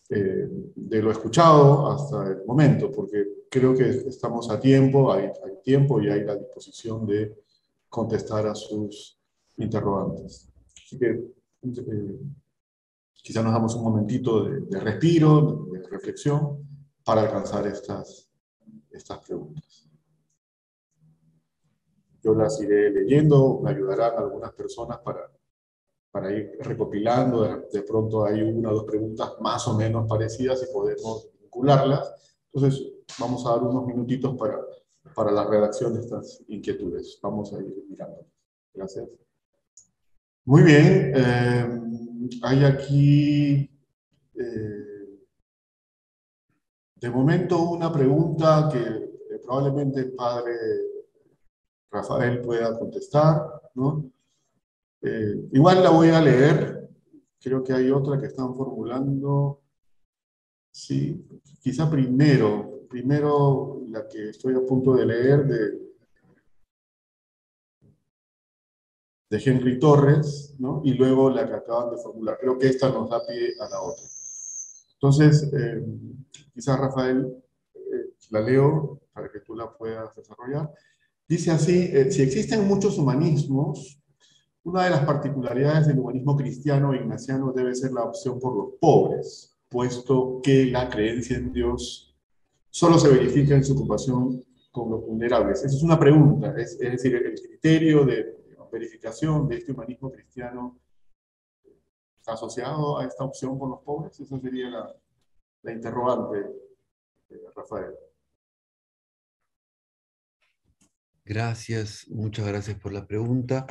de lo escuchado hasta el momento, porque creo que estamos a tiempo, hay tiempo y hay la disposición de contestar a sus interrogantes. Así que quizás nos damos un momentito de respiro, de reflexión, para alcanzar estas preguntas. Yo las iré leyendo, me ayudarán algunas personas para ir recopilando. De pronto hay una o dos preguntas más o menos parecidas y podemos vincularlas. Entonces vamos a dar unos minutitos para la redacción de estas inquietudes. Vamos a ir mirando. Gracias. Muy bien. Hay aquí, de momento, una pregunta que probablemente el padre Rafael pueda contestar, ¿no? Igual la voy a leer. Creo que hay otra que están formulando. Sí, quizá primero la que estoy a punto de leer de Henry Torres, ¿no? Y luego la que acaban de formular. Creo que esta nos da pie a la otra. Entonces, quizás Rafael, la leo para que tú la puedas desarrollar. Dice así, si existen muchos humanismos, una de las particularidades del humanismo cristiano e ignaciano debe ser la opción por los pobres, puesto que la creencia en Dios solo se verifica en su ocupación con los vulnerables. Esa es una pregunta, es decir, el criterio de verificación de este humanismo cristiano está asociado a esta opción por los pobres. Esa sería la interrogante, Rafael. Gracias, muchas gracias por la pregunta.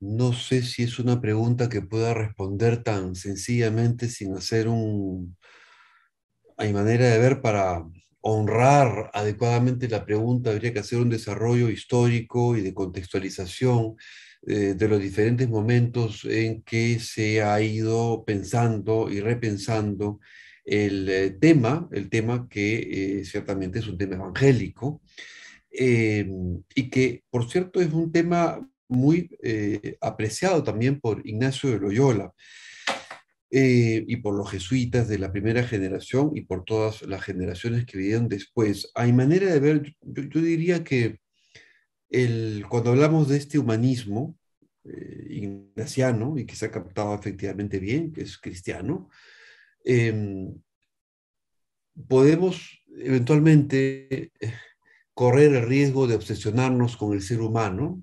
No sé si es una pregunta que pueda responder tan sencillamente sin hacer a mi manera de ver, para honrar adecuadamente la pregunta, habría que hacer un desarrollo histórico y de contextualización de los diferentes momentos en que se ha ido pensando y repensando el tema que ciertamente es un tema evangélico, y que, por cierto, es un tema muy apreciado también por Ignacio de Loyola y por los jesuitas de la primera generación y por todas las generaciones que vinieron después. A mi manera de ver, yo diría que cuando hablamos de este humanismo ignaciano, y que se ha captado efectivamente bien, que es cristiano, podemos eventualmente correr el riesgo de obsesionarnos con el ser humano,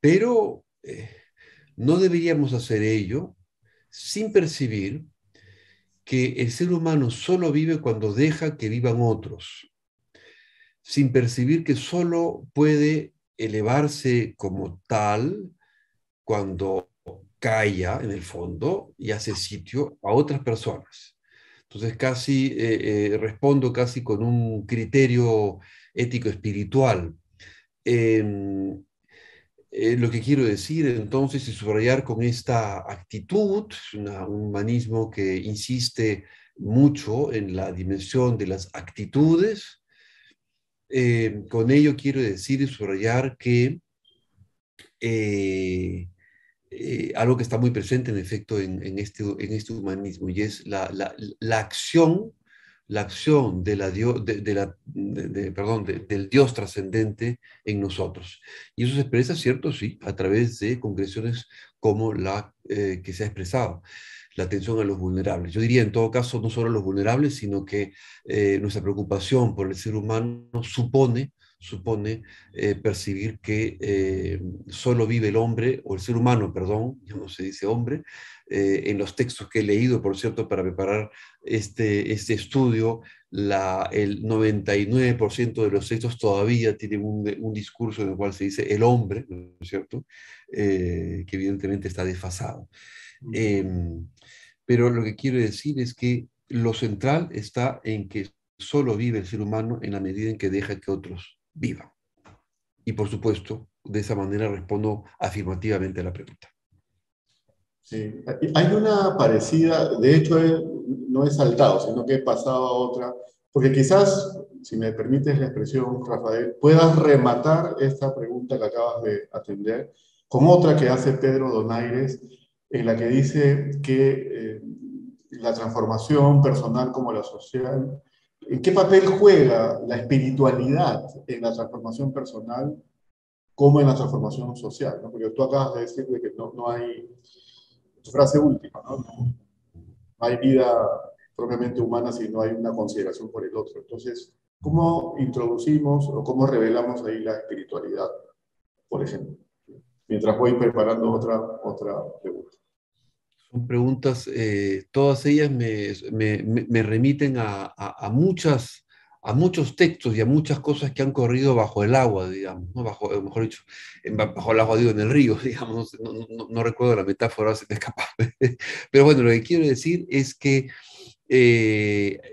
pero no deberíamos hacer ello sin percibir que el ser humano solo vive cuando deja que vivan otros, sin percibir que solo puede elevarse como tal cuando calla en el fondo y hace sitio a otras personas. Entonces casi respondo casi con un criterio ético espiritual. Lo que quiero decir entonces y subrayar con esta actitud, un humanismo que insiste mucho en la dimensión de las actitudes. Con ello quiero decir y subrayar que algo que está muy presente en efecto en este humanismo, y es la acción del Dios trascendente en nosotros. Y eso se expresa, cierto, sí, a través de concreciones como la que se ha expresado, la atención a los vulnerables. Yo diría, en todo caso, no solo a los vulnerables, sino que nuestra preocupación por el ser humano supone percibir que solo vive el hombre, o el ser humano, perdón, ya no se dice hombre, en los textos que he leído, por cierto, para preparar este estudio, el 99% de los textos todavía tienen un discurso en el cual se dice el hombre, ¿no es cierto? Que evidentemente está desfasado. Pero lo que quiero decir es que lo central está en que solo vive el ser humano en la medida en que deja que otros vivan. Y por supuesto, de esa manera respondo afirmativamente a la pregunta. Sí, hay una parecida, de hecho no he saltado, sino que he pasado a otra, porque quizás, si me permites la expresión, Rafael, puedas rematar esta pregunta que acabas de atender con otra que hace Pedro Donaires, en la que dice que la transformación personal como la social, ¿en qué papel juega la espiritualidad en la transformación personal como en la transformación social? ¿No? Porque tú acabas de decir de que no hay, tu frase última, ¿no? No hay vida propiamente humana si no hay una consideración por el otro. Entonces, ¿cómo introducimos o cómo revelamos ahí la espiritualidad, por ejemplo? Mientras voy preparando otra pregunta. Son preguntas, todas ellas me remiten a muchos textos y a muchas cosas que han corrido bajo el agua, digamos, ¿no? Mejor dicho, bajo el agua, digo, en el río, digamos, no recuerdo la metáfora, se me escapa. Pero bueno, lo que quiero decir es que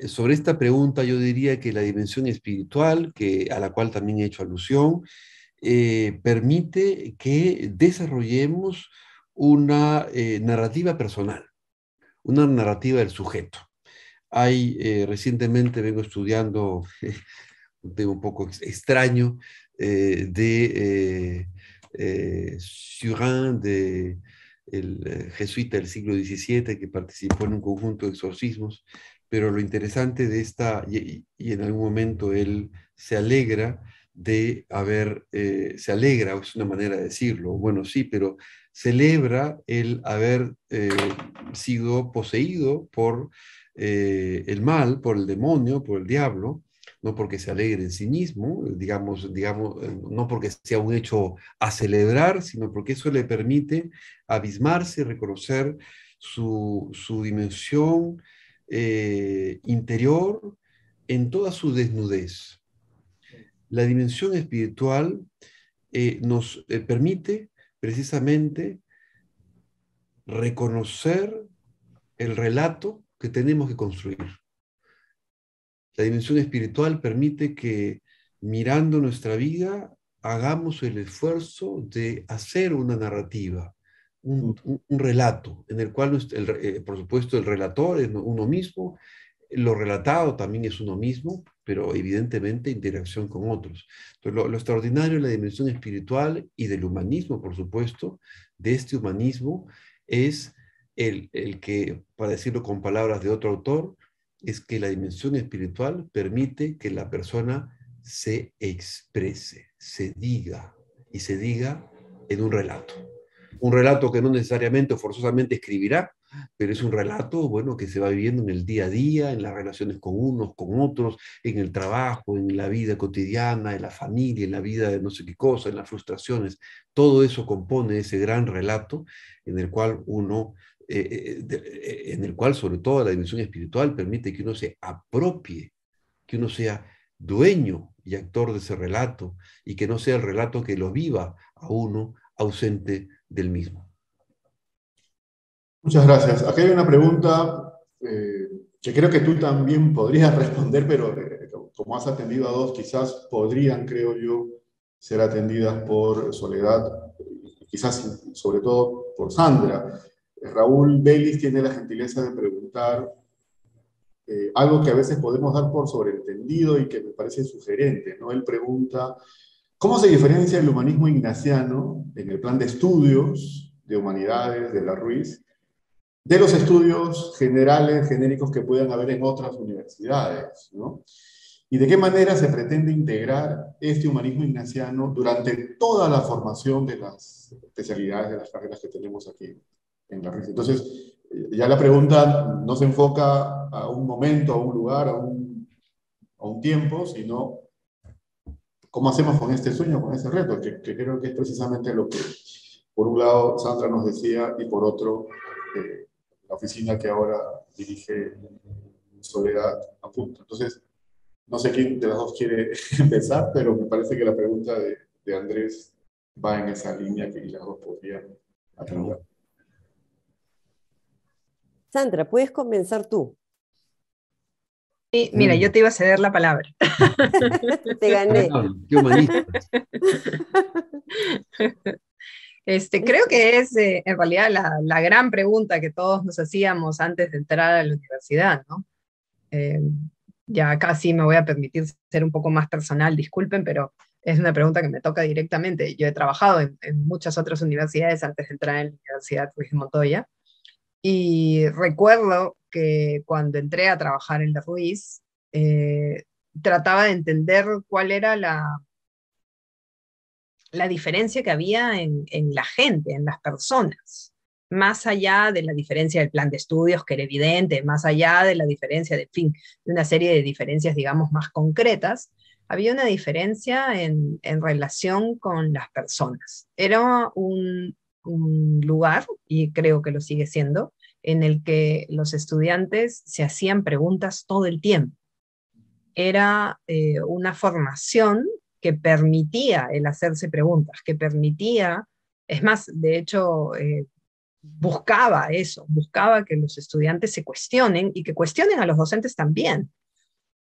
sobre esta pregunta yo diría que la dimensión espiritual, a la cual también he hecho alusión, permite que desarrollemos una narrativa personal, una narrativa del sujeto. Recientemente vengo estudiando un tema un poco extraño de Surin, de jesuita del siglo XVII que participó en un conjunto de exorcismos, pero lo interesante de esta, y en algún momento él se alegra de se alegra, es una manera de decirlo, bueno, sí, pero celebra el haber sido poseído por el mal, por el demonio, por el diablo, no porque se alegre en sí mismo, digamos, no porque sea un hecho a celebrar, sino porque eso le permite abismarse, reconocer su dimensión interior en toda su desnudez. La dimensión espiritual nos permite precisamente reconocer el relato que tenemos que construir. La dimensión espiritual permite que, mirando nuestra vida, hagamos el esfuerzo de hacer una narrativa, un relato, en el cual, por supuesto, el relator es uno mismo, lo relatado también es uno mismo, pero evidentemente interacción con otros. Entonces, lo extraordinario de la dimensión espiritual y del humanismo, por supuesto, de este humanismo, es el que, para decirlo con palabras de otro autor, es que la dimensión espiritual permite que la persona se exprese, se diga, y se diga en un relato. Un relato que no necesariamente o forzosamente escribirá, pero es un relato, bueno, que se va viviendo en el día a día, en las relaciones con unos, con otros, en el trabajo, en la vida cotidiana, en la familia, en la vida de no sé qué cosa, en las frustraciones. Todo eso compone ese gran relato en el cual en el cual sobre todo la dimensión espiritual permite que uno se apropie, que uno sea dueño y actor de ese relato, y que no sea el relato que lo viva a uno ausente del mismo. Muchas gracias. Aquí hay una pregunta que creo que tú también podrías responder, pero como has atendido a dos, quizás podrían, creo yo, ser atendidas por Soledad, quizás sobre todo por Sandra. Raúl Vélez tiene la gentileza de preguntar algo que a veces podemos dar por sobreentendido y que me parece sugerente, ¿no? Él pregunta, ¿cómo se diferencia el humanismo ignaciano en el plan de estudios de humanidades de la Ruiz de los estudios generales, genéricos que puedan haber en otras universidades, ¿no? ¿Y de qué manera se pretende integrar este humanismo ignaciano durante toda la formación de las especialidades, de las carreras que tenemos aquí en la Ruiz? Entonces, ya la pregunta no se enfoca a un momento, a un lugar, a un tiempo, sino cómo hacemos con este sueño, con este reto, que creo que es precisamente lo que, por un lado, Sandra nos decía, y por otro, la oficina que ahora dirige Soledad apunta. Entonces, no sé quién de las dos quiere empezar, pero me parece que la pregunta de Andrés va en esa línea que las dos podrían atender. Sandra, puedes comenzar tú. Sí, mira, yo te iba a ceder la palabra. Te gané. Qué humanista. Creo que es en realidad la gran pregunta que todos nos hacíamos antes de entrar a la universidad, ¿no? Ya acá sí me voy a permitir ser un poco más personal, disculpen, pero es una pregunta que me toca directamente. Yo he trabajado en muchas otras universidades antes de entrar en la Universidad Ruiz de Montoya, y recuerdo que cuando entré a trabajar en la Ruiz, trataba de entender cuál era la diferencia que había en la gente, en las personas, más allá de la diferencia del plan de estudios, que era evidente, más allá de la diferencia, de una serie de diferencias, digamos, más concretas, había una diferencia en relación con las personas. Era un lugar, y creo que lo sigue siendo, en el que los estudiantes se hacían preguntas todo el tiempo. Era una formación que permitía el hacerse preguntas, que permitía, es más, de hecho, buscaba eso, buscaba que los estudiantes se cuestionen y que cuestionen a los docentes también.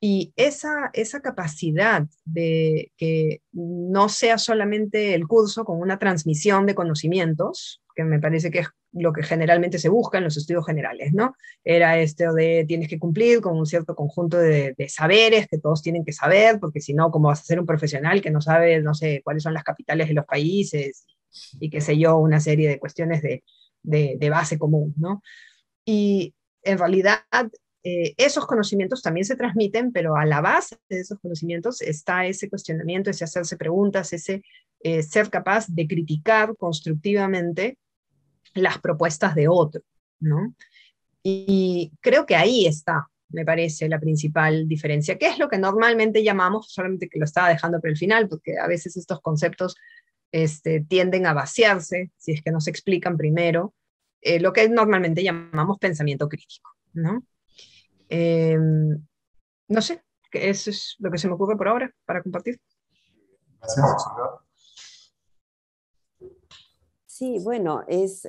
Y esa capacidad de que no sea solamente el curso con una transmisión de conocimientos, que me parece que es lo que generalmente se busca en los estudios generales, ¿no? Era esto de tienes que cumplir con un cierto conjunto de saberes que todos tienen que saber, porque si no, ¿cómo vas a ser un profesional que no sabe, no sé, cuáles son las capitales de los países y qué sé yo, una serie de cuestiones de base común, ¿no? Y en realidad esos conocimientos también se transmiten, pero a la base de esos conocimientos está ese cuestionamiento, ese hacerse preguntas, ese ser capaz de criticar constructivamente las propuestas de otro, ¿no? Y creo que ahí está, me parece, la principal diferencia, que es lo que normalmente llamamos, solamente que lo estaba dejando para el final, porque a veces estos conceptos tienden a vaciarse, si es que no se explican primero, lo que normalmente llamamos pensamiento crítico, ¿no? No sé, que eso es lo que se me ocurre por ahora para compartir. Gracias. Sí, bueno, es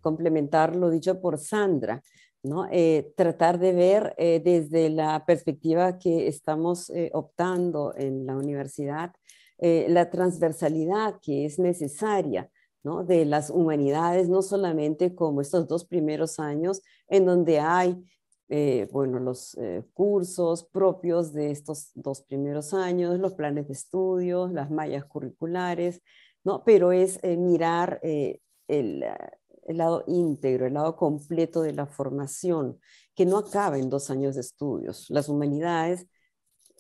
complementar lo dicho por Sandra, ¿no? Tratar de ver desde la perspectiva que estamos optando en la universidad, la transversalidad que es necesaria, ¿no? De las humanidades, no solamente como estos 2 primeros años en donde hay bueno, los cursos propios de estos 2 primeros años, los planes de estudios, las mallas curriculares, ¿no? Pero es mirar el, el lado íntegro, el lado completo de la formación, que no acaba en 2 años de estudios. Las humanidades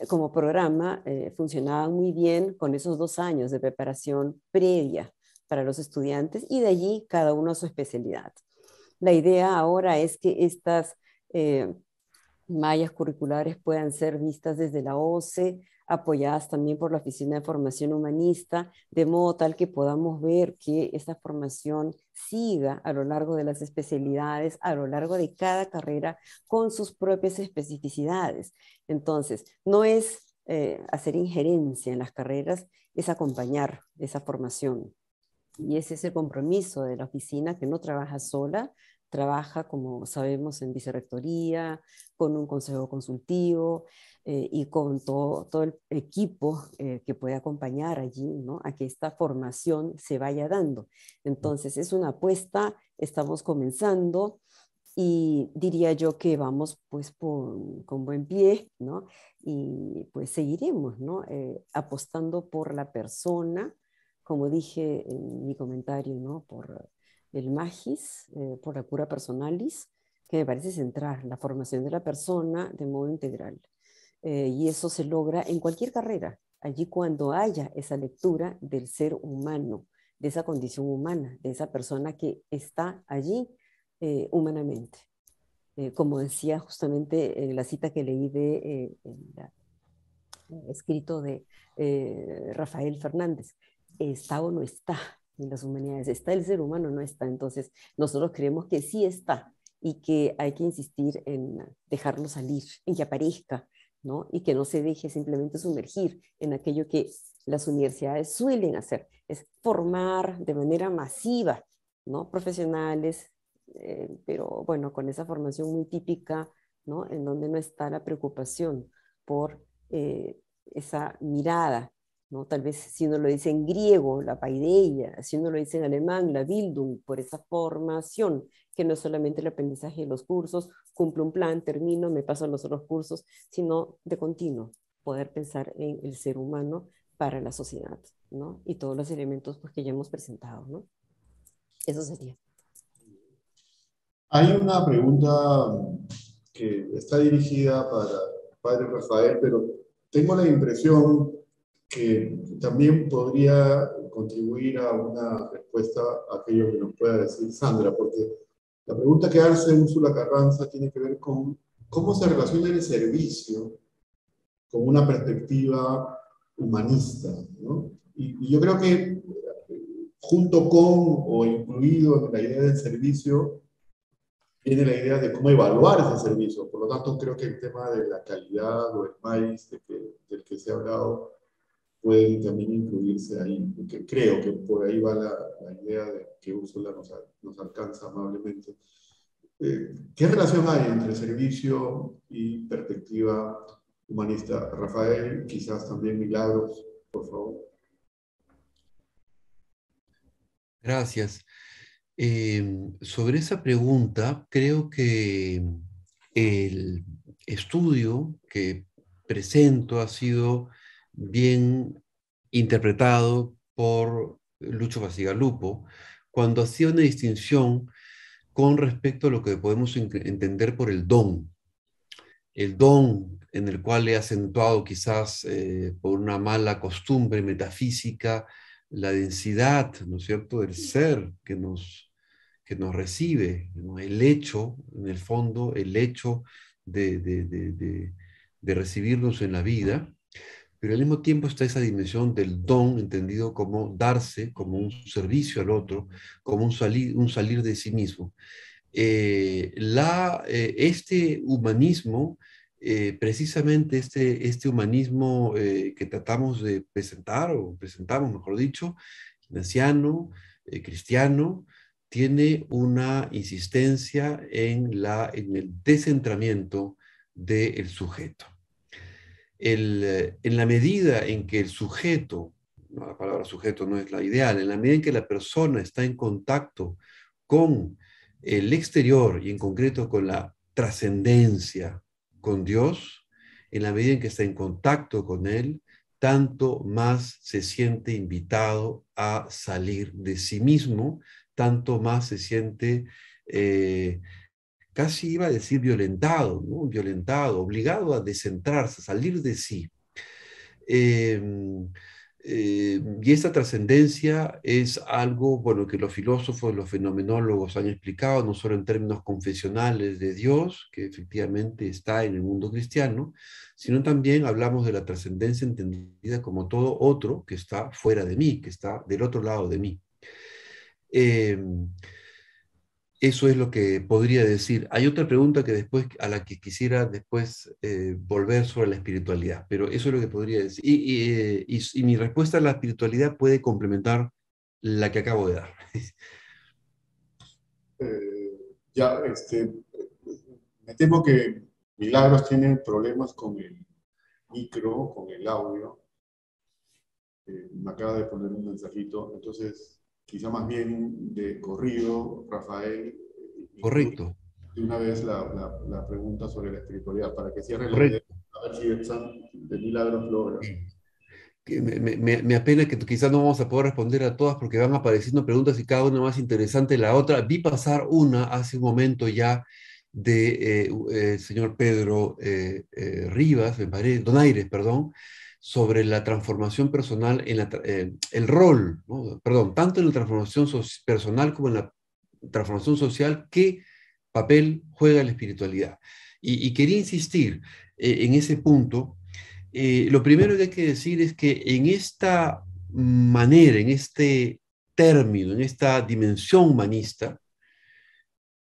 como programa funcionaban muy bien con esos 2 años de preparación previa para los estudiantes y de allí cada uno a su especialidad. La idea ahora es que estas mallas curriculares puedan ser vistas desde la OCE, apoyadas también por la Oficina de Formación Humanista, de modo tal que podamos ver que esta formación siga a lo largo de las especialidades, a lo largo de cada carrera, con sus propias especificidades. Entonces, no es hacer injerencia en las carreras, es acompañar esa formación. Y ese es el compromiso de la oficina, que no trabaja sola, trabaja, como sabemos, en vicerrectoría, con un consejo consultivo y con todo el equipo que puede acompañar allí, ¿no? A que esta formación se vaya dando. Entonces, es una apuesta, estamos comenzando y diría yo que vamos pues con buen pie, ¿no? Y pues seguiremos, ¿no? Apostando por la persona, como dije en mi comentario, ¿no? Por el magis, por la cura personalis, que me parece central, la formación de la persona de modo integral. Y eso se logra en cualquier carrera, allí cuando haya esa lectura del ser humano, de esa condición humana, de esa persona que está allí humanamente. Como decía justamente en la cita que leí de escrito de Rafael Fernández, está o no está en las humanidades, está el ser humano o no está. Entonces nosotros creemos que sí está y que hay que insistir en dejarlo salir, en que aparezca, ¿no? Y que no se deje simplemente sumergir en aquello que las universidades suelen hacer, es formar de manera masiva, ¿no? Profesionales, pero bueno, con esa formación muy típica, ¿no? En donde no está la preocupación por esa mirada, ¿no? Tal vez si uno lo dice en griego, la paideia, si uno lo dice en alemán, la Bildung, por esa formación, que no es solamente el aprendizaje de los cursos, cumplo un plan, termino, me paso a los otros cursos, sino de continuo, poder pensar en el ser humano para la sociedad, ¿no? Y todos los elementos pues, que ya hemos presentado, ¿no? Eso sería. Hay una pregunta que está dirigida para el padre Rafael, pero tengo la impresión que también podría contribuir a una respuesta a aquello que nos pueda decir Sandra, porque la pregunta que hace Úrsula Carranza tiene que ver con cómo se relaciona el servicio con una perspectiva humanista, ¿no? Y yo creo que junto con o incluido en la idea del servicio viene la idea de cómo evaluar ese servicio. Por lo tanto, creo que el tema de la calidad o el maíz del que se ha hablado puede también incluirse ahí, porque creo que por ahí va la idea de que Úrsula nos alcanza amablemente. ¿Qué relación hay entre servicio y perspectiva humanista? Rafael, quizás también Milagros, por favor. Gracias. Sobre esa pregunta, creo que el estudio que presento ha sido bien interpretado por Lucho Bacigalupo cuando hacía una distinción con respecto a lo que podemos entender por el don. El don en el cual he acentuado quizás por una mala costumbre metafísica la densidad, ¿no es cierto?, del ser que nos recibe, ¿no? El hecho, en el fondo, el hecho de recibirnos en la vida, pero al mismo tiempo está esa dimensión del don, entendido como darse, como un servicio al otro, como un salir de sí mismo. Este humanismo, precisamente este humanismo que tratamos de presentar, o presentamos, mejor dicho, ignaciano, cristiano, tiene una insistencia en el descentramiento del sujeto. En la medida en que el sujeto, no, la palabra sujeto no es la ideal, en la medida en que la persona está en contacto con el exterior y en concreto con la trascendencia, con Dios, en la medida en que está en contacto con Él, tanto más se siente invitado a salir de sí mismo, tanto más se siente, casi iba a decir violentado, ¿no? Violentado, obligado a descentrarse, a salir de sí. Y esta trascendencia es algo, bueno, que los filósofos, los fenomenólogos han explicado, no solo en términos confesionales de Dios, que efectivamente está en el mundo cristiano, sino también hablamos de la trascendencia entendida como todo otro que está fuera de mí, que está del otro lado de mí. Eso es lo que podría decir. Hay otra pregunta a la que quisiera después volver sobre la espiritualidad, pero eso es lo que podría decir. Y mi respuesta a la espiritualidad puede complementar la que acabo de dar. Me temo que Milagros tiene problemas con el micro, con el audio. Me acaba de poner un mensajito, entonces quizá más bien de corrido, Rafael, Correcto. de una vez la pregunta sobre la espiritualidad, para que cierre la idea, Correcto. a ver si el de Milagros logra. Me apena que quizás no vamos a poder responder a todas porque van apareciendo preguntas y cada una más interesante que la otra. Vi pasar una hace un momento ya de señor Pedro Rivas, me parece, Donaires, perdón, sobre la transformación personal, el rol, ¿no? Perdón, tanto en la transformación personal como en la transformación social, ¿qué papel juega la espiritualidad? Y quería insistir en ese punto. Lo primero que hay que decir es que en esta manera, en este término, en esta dimensión humanista,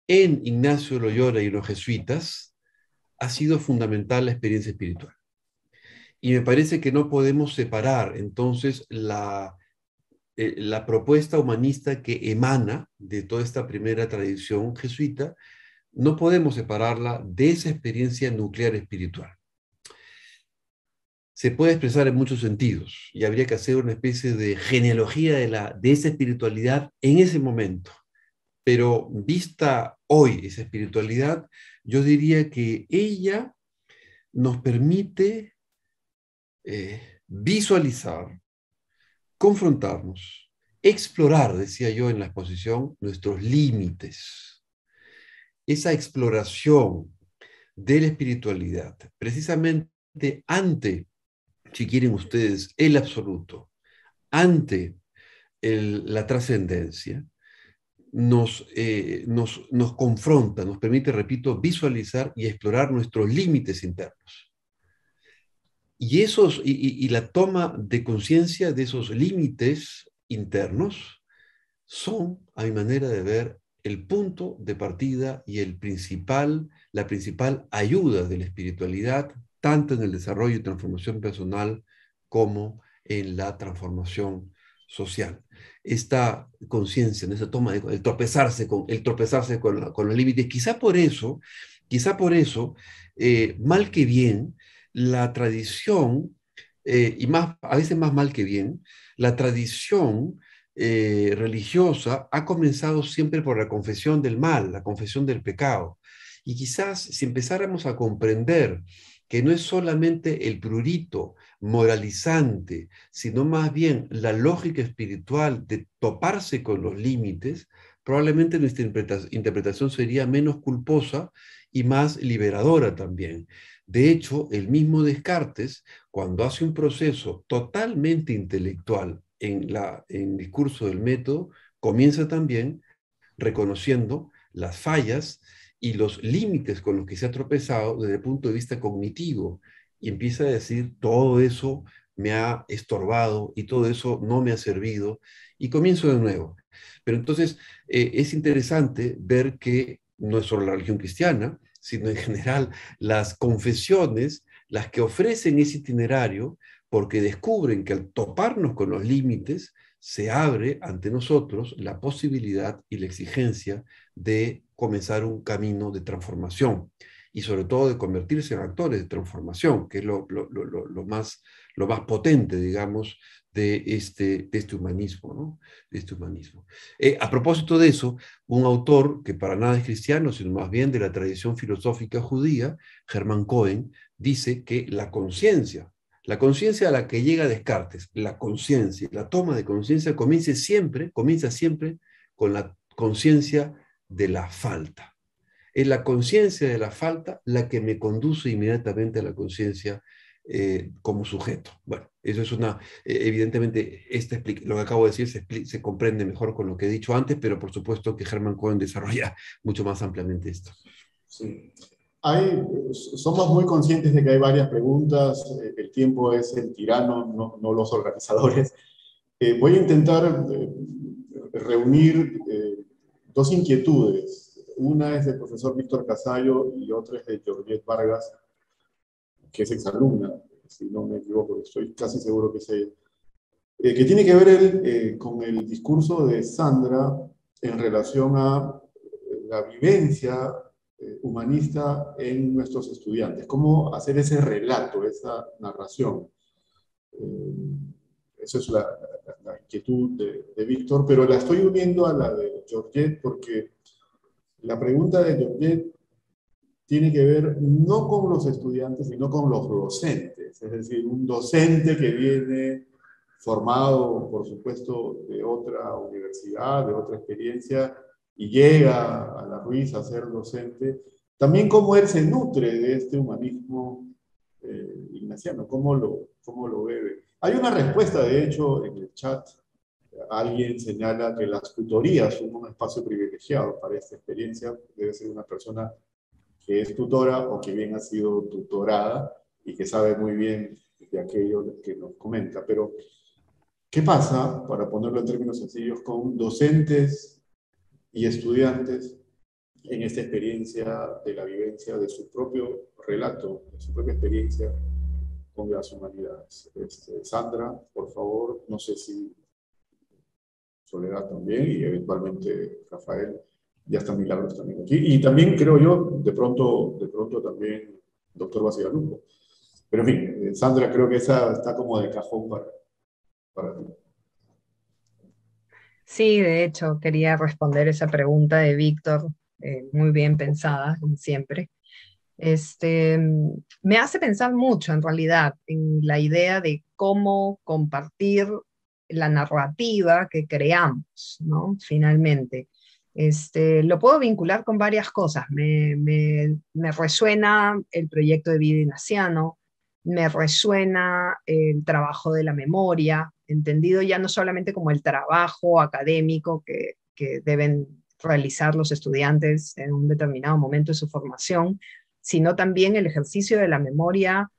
en Ignacio Loyola y los jesuitas, ha sido fundamental la experiencia espiritual. Y me parece que no podemos separar entonces la propuesta humanista que emana de toda esta primera tradición jesuita, no podemos separarla de esa experiencia nuclear espiritual. Se puede expresar en muchos sentidos y habría que hacer una especie de genealogía de esa espiritualidad en ese momento. Pero vista hoy esa espiritualidad, yo diría que ella nos permite visualizar, confrontarnos, explorar, decía yo en la exposición, nuestros límites. Esa exploración de la espiritualidad, precisamente ante, si quieren ustedes, el absoluto, ante la trascendencia, nos confronta, nos permite, repito, visualizar y explorar nuestros límites internos. Y la toma de conciencia de esos límites internos son, a mi manera de ver, el punto de partida y la principal ayuda de la espiritualidad, tanto en el desarrollo y transformación personal como en la transformación social. Esta conciencia, en esa toma, el tropezarse con los límites, quizá por eso, mal que bien, la tradición, a veces más mal que bien, la tradición religiosa ha comenzado siempre por la confesión del mal, la confesión del pecado. Y quizás si empezáramos a comprender que no es solamente el prurito moralizante, sino más bien la lógica espiritual de toparse con los límites, probablemente nuestra interpretación sería menos culposa y más liberadora también. De hecho, el mismo Descartes, cuando hace un proceso totalmente intelectual en el discurso del método, comienza también reconociendo las fallas y los límites con los que se ha tropezado desde el punto de vista cognitivo, y empieza a decir, todo eso me ha estorbado y todo eso no me ha servido, y comienzo de nuevo. Pero entonces es interesante ver que no es solo la religión cristiana, sino en general las confesiones, las que ofrecen ese itinerario, porque descubren que al toparnos con los límites, se abre ante nosotros la posibilidad y la exigencia de comenzar un camino de transformación y sobre todo de convertirse en actores de transformación, que es lo más potente, digamos, de este humanismo, ¿no? De este humanismo. A propósito de eso, un autor que para nada es cristiano, sino más bien de la tradición filosófica judía, Hermann Cohen, dice que la conciencia a la que llega Descartes, la conciencia, la toma de conciencia comienza siempre con la conciencia de la falta. Es la conciencia de la falta la que me conduce inmediatamente a la conciencia como sujeto. Bueno, eso es evidentemente, lo que acabo de decir se comprende mejor con lo que he dicho antes, pero por supuesto que Hermann Cohen desarrolla mucho más ampliamente esto. Sí. Somos muy conscientes de que hay varias preguntas, el tiempo es el tirano, no los organizadores. Voy a intentar reunir dos inquietudes. Una es del profesor Víctor Casayo y otra es de Georgette Vargas, que es exalumna, si no me equivoco, estoy casi seguro que es ella, que tiene que ver con el discurso de Sandra en relación a la vivencia humanista en nuestros estudiantes. ¿Cómo hacer ese relato, esa narración? Esa es la inquietud de Víctor, pero la estoy uniendo a la de Georgette porque la pregunta de Georgette tiene que ver no con los estudiantes, sino con los docentes. Es decir, un docente que viene formado, por supuesto, de otra universidad, de otra experiencia, y llega a la Ruiz a ser docente, también cómo él se nutre de este humanismo ignaciano, cómo lo bebe. Hay una respuesta, de hecho, en el chat. Alguien señala que las tutorías son un espacio privilegiado para esta experiencia. Debe ser una persona que es tutora o que bien ha sido tutorada y que sabe muy bien de aquello que nos comenta. Pero, ¿qué pasa, para ponerlo en términos sencillos, con docentes y estudiantes en esta experiencia de la vivencia de su propio relato, de su propia experiencia con las humanidades? Sandra, por favor, no sé si Soledad también, y eventualmente Rafael, ya está Milagros también aquí, y también creo yo, de pronto también doctor Basigalupo. Pero en fin, Sandra, creo que esa está como de cajón para ti. Sí, de hecho, quería responder esa pregunta de Víctor, muy bien pensada, como siempre. Me hace pensar mucho, en realidad, en la idea de cómo compartir la narrativa que creamos, ¿no? Finalmente. Lo puedo vincular con varias cosas. Me resuena el proyecto de vida ignaciano, me resuena el trabajo de la memoria, entendido ya no solamente como el trabajo académico que deben realizar los estudiantes en un determinado momento de su formación, sino también el ejercicio de la memoria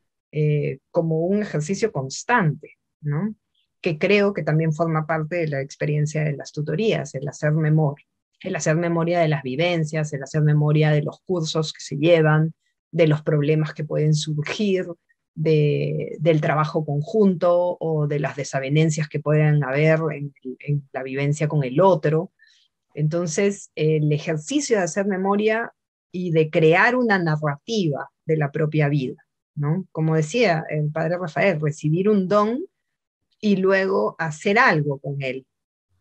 como un ejercicio constante, ¿no? Que creo que también forma parte de la experiencia de las tutorías, el hacer memoria de las vivencias, el hacer memoria de los cursos que se llevan, de los problemas que pueden surgir, del trabajo conjunto o de las desavenencias que puedan haber en la vivencia con el otro. Entonces, el ejercicio de hacer memoria y de crear una narrativa de la propia vida, ¿no? Como decía el padre Rafael, recibir un don y luego hacer algo con él,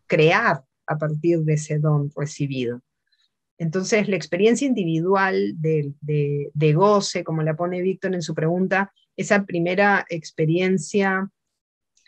crear a partir de ese don recibido. Entonces, la experiencia individual de goce, como la pone Víctor en su pregunta, esa primera experiencia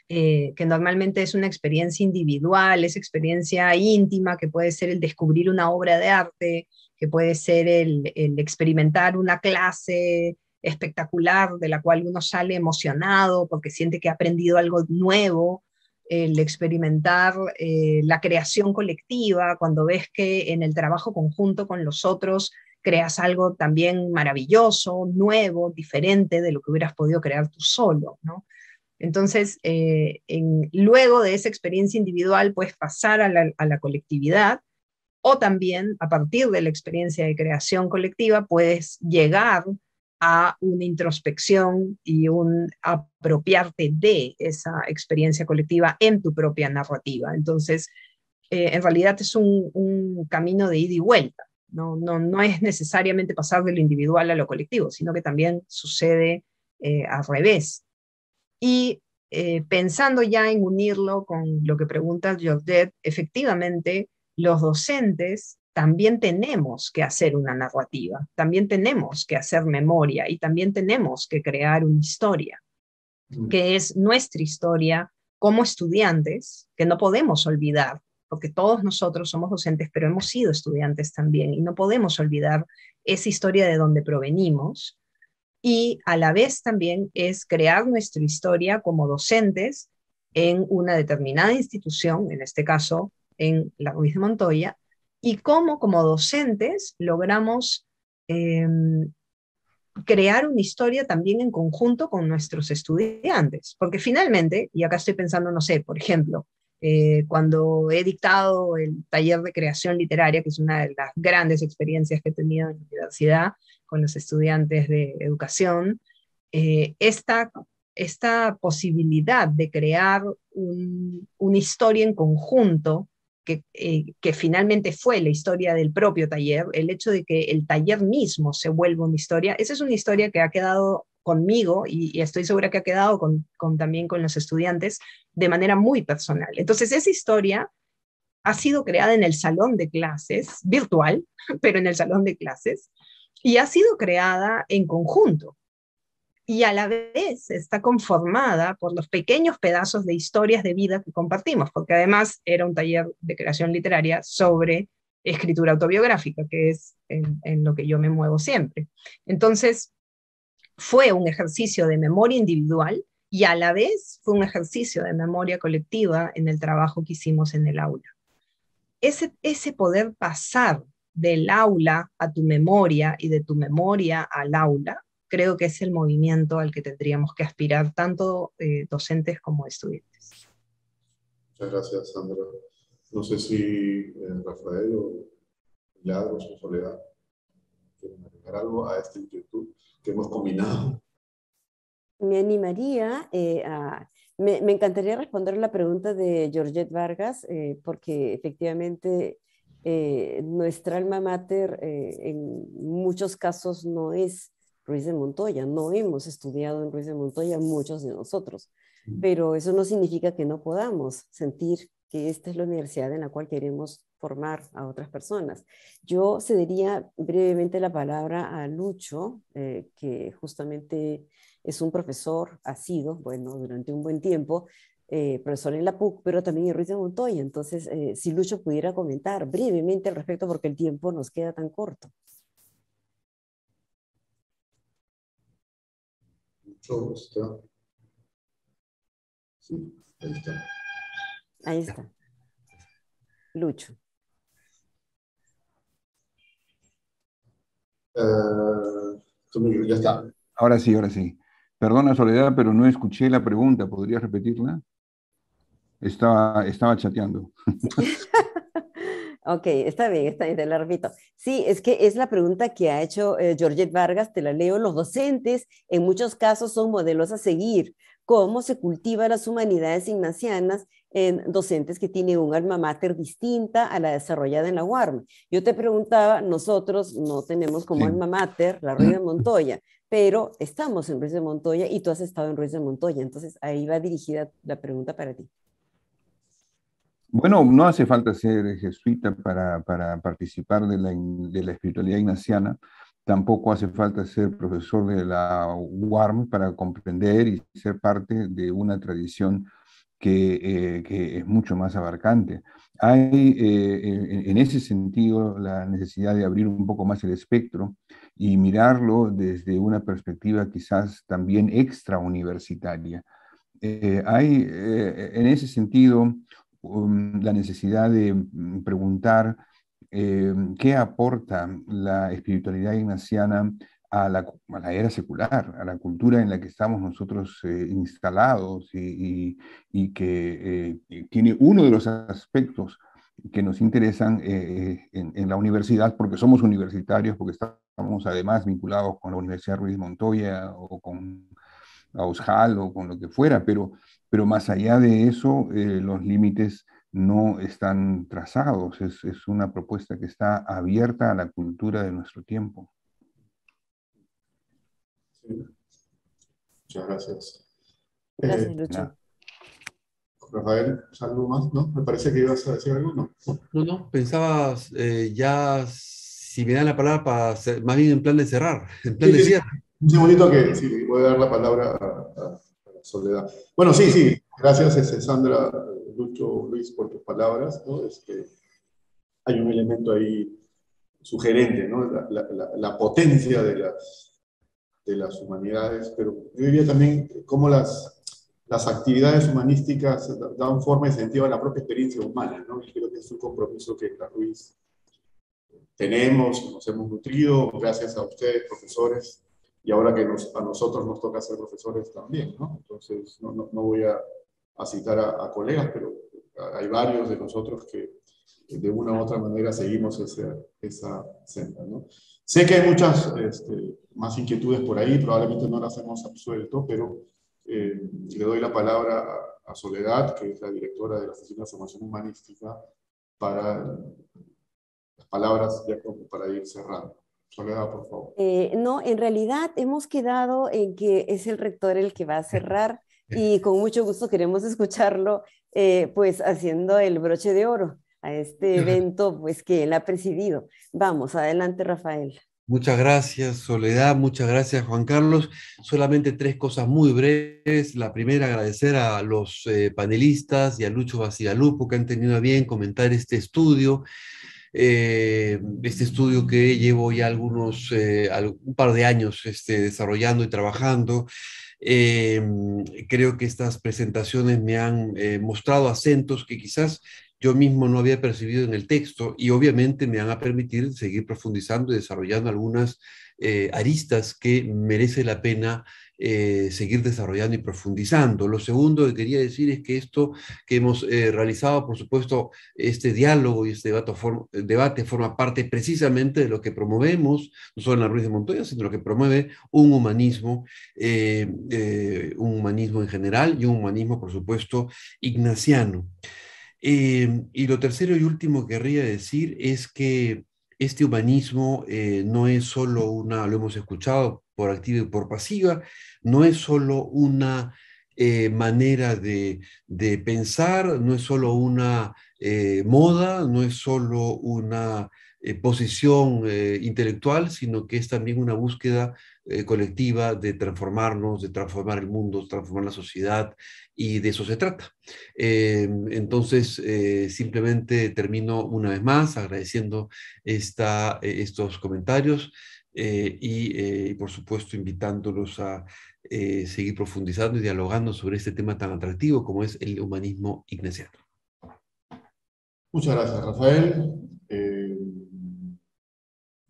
que normalmente es una experiencia individual, es experiencia íntima, que puede ser el descubrir una obra de arte, que puede ser el experimentar una clase espectacular de la cual uno sale emocionado porque siente que ha aprendido algo nuevo, el experimentar la creación colectiva, cuando ves que en el trabajo conjunto con los otros creas algo también maravilloso, nuevo, diferente de lo que hubieras podido crear tú solo, ¿no? Entonces, luego de esa experiencia individual, puedes pasar a la colectividad, o también a partir de la experiencia de creación colectiva, puedes llegar a una introspección y un apropiarte de esa experiencia colectiva en tu propia narrativa. Entonces, en realidad es un camino de ida y vuelta. No es necesariamente pasar de lo individual a lo colectivo, sino que también sucede al revés. Y pensando ya en unirlo con lo que pregunta Georgette, efectivamente, los docentes también tenemos que hacer una narrativa, también tenemos que hacer memoria y también tenemos que crear una historia, que es nuestra historia como estudiantes, que no podemos olvidar, porque todos nosotros somos docentes, pero hemos sido estudiantes también, y no podemos olvidar esa historia de donde provenimos, y a la vez también es crear nuestra historia como docentes en una determinada institución, en este caso en la Ruiz de Montoya, y cómo como docentes logramos crear una historia también en conjunto con nuestros estudiantes, porque finalmente, y acá estoy pensando, no sé, por ejemplo, cuando he dictado el taller de creación literaria, que es una de las grandes experiencias que he tenido en la universidad con los estudiantes de educación, esta posibilidad de crear una historia en conjunto, que finalmente fue la historia del propio taller, el hecho de que el taller mismo se vuelva una historia, esa es una historia que ha quedado conmigo y estoy segura que ha quedado también con los estudiantes de manera muy personal. Entonces esa historia ha sido creada en el salón de clases, virtual, pero en el salón de clases, y ha sido creada en conjunto. Y a la vez está conformada por los pequeños pedazos de historias de vida que compartimos, porque además era un taller de creación literaria sobre escritura autobiográfica, que es en lo que yo me muevo siempre. Entonces, fue un ejercicio de memoria individual y a la vez fue un ejercicio de memoria colectiva en el trabajo que hicimos en el aula. Ese poder pasar del aula a tu memoria y de tu memoria al aula, creo que es el movimiento al que tendríamos que aspirar tanto docentes como estudiantes. Muchas gracias, Sandra. No sé si Rafael o Milagros o Soledad quieren agregar algo a esta inquietud que hemos combinado. Me animaría me encantaría responder la pregunta de Georgette Vargas, porque efectivamente nuestra alma mater en muchos casos no es Ruiz de Montoya, no hemos estudiado en Ruiz de Montoya muchos de nosotros, pero eso no significa que no podamos sentir que esta es la universidad en la cual queremos formar a otras personas. Yo cedería brevemente la palabra a Lucho, que justamente es un profesor, ha sido, bueno, durante un buen tiempo, profesor en la PUC, pero también en Ruiz de Montoya. Entonces, si Lucho pudiera comentar brevemente al respecto, porque el tiempo nos queda tan corto. Lucho está. Sí, ahí está. Ahí está. Lucho. Ya está. Ahora sí, ahora sí. Perdona, Soledad, pero no escuché la pregunta. ¿Podrías repetirla? Estaba chateando. Ok, está bien, te la repito. Sí, es que es la pregunta que ha hecho Georgette Vargas, te la leo. Los docentes en muchos casos son modelos a seguir. ¿Cómo se cultiva las humanidades ignacianas en docentes que tienen un alma mater distinta a la desarrollada en la UARM? Yo te preguntaba, nosotros no tenemos como alma mater la Ruiz de Montoya, pero estamos en Ruiz de Montoya y tú has estado en Ruiz de Montoya. Entonces ahí va dirigida la pregunta para ti. Bueno, no hace falta ser jesuita para participar de la espiritualidad ignaciana. Tampoco hace falta ser profesor de la UARM para comprender y ser parte de una tradición que es mucho más abarcante. Hay en ese sentido la necesidad de abrir un poco más el espectro y mirarlo desde una perspectiva quizás también extrauniversitaria. Hay en ese sentido la necesidad de preguntar qué aporta la espiritualidad ignaciana a la era secular, a la cultura en la que estamos nosotros instalados y que tiene uno de los aspectos que nos interesan en la universidad, porque somos universitarios, porque estamos además vinculados con la Universidad Ruiz de Montoya o con Aushal o con lo que fuera, pero más allá de eso, los límites no están trazados, es una propuesta que está abierta a la cultura de nuestro tiempo. Sí. Muchas gracias. Gracias, Lucho. Rafael, ¿algo más? ¿No? Me parece que ibas a decir algo, ¿no? No, pensaba ya si me dan la palabra para más bien en plan de cerrar, en plan de cierre. Un segundito que sí, voy a dar la palabra a Soledad. Bueno, sí, gracias Sandra, Lucho, Luis, por tus palabras, ¿no? Hay un elemento ahí sugerente, ¿no? La potencia de las humanidades, pero yo diría también cómo las actividades humanísticas dan forma y sentido a la propia experiencia humana, ¿no? Y creo que es un compromiso que la Ruiz tenemos, nos hemos nutrido, gracias a ustedes, profesores, y ahora que a nosotros nos toca ser profesores también, ¿no? Entonces, no voy a citar a colegas, pero hay varios de nosotros que de una u otra manera seguimos esa senda, ¿no? Sé que hay muchas más inquietudes por ahí, probablemente no las hemos absuelto, pero le doy la palabra a Soledad, que es la directora de la Oficina de Formación Humanística, para las palabras ya como para ir cerrando. Soledad, por favor. No, en realidad hemos quedado en que es el rector el que va a cerrar y con mucho gusto queremos escucharlo pues haciendo el broche de oro a este evento pues que él ha presidido. Vamos, adelante Rafael. Muchas gracias, Soledad, muchas gracias, Juan Carlos. Solamente 3 cosas muy breves. La primera, agradecer a los panelistas y a Lucho Bacigalupo que han tenido a bien comentar este estudio que llevo ya un par de años desarrollando y trabajando. Creo que estas presentaciones me han mostrado acentos que quizás yo mismo no había percibido en el texto y obviamente me van a permitir seguir profundizando y desarrollando algunas aristas que merece la pena seguir desarrollando y profundizando. Lo segundo que quería decir es que esto que hemos realizado, por supuesto, este diálogo y este debate forma parte precisamente de lo que promovemos, no solo en la Ruiz de Montoya, sino lo que promueve un humanismo en general y un humanismo, por supuesto, ignaciano. Y lo tercero y último que querría decir es que este humanismo no es solo lo hemos escuchado por activa y por pasiva, no es solo una manera de pensar, no es solo una moda, no es solo una posición intelectual, sino que es también una búsqueda colectiva de transformarnos, de transformar el mundo, transformar la sociedad, y de eso se trata. Entonces, simplemente termino una vez más agradeciendo estos comentarios y, por supuesto, invitándolos a seguir profundizando y dialogando sobre este tema tan atractivo como es el humanismo ignaciano. Muchas gracias, Rafael.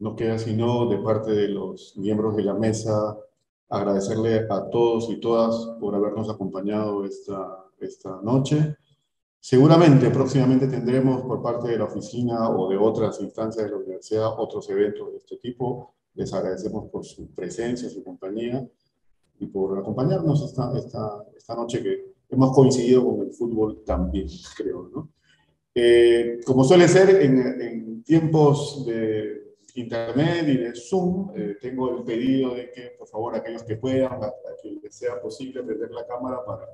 No queda sino, de parte de los miembros de la mesa, agradecerle a todos y todas por habernos acompañado esta noche. Seguramente, próximamente tendremos por parte de la oficina o de otras instancias de la universidad otros eventos de este tipo. Les agradecemos por su presencia, su compañía y por acompañarnos esta noche que hemos coincidido con el fútbol también, creo, ¿no? Como suele ser en tiempos de Internet y de Zoom, tengo el pedido de que, por favor, aquellos que puedan, a quien les sea posible, prender la cámara para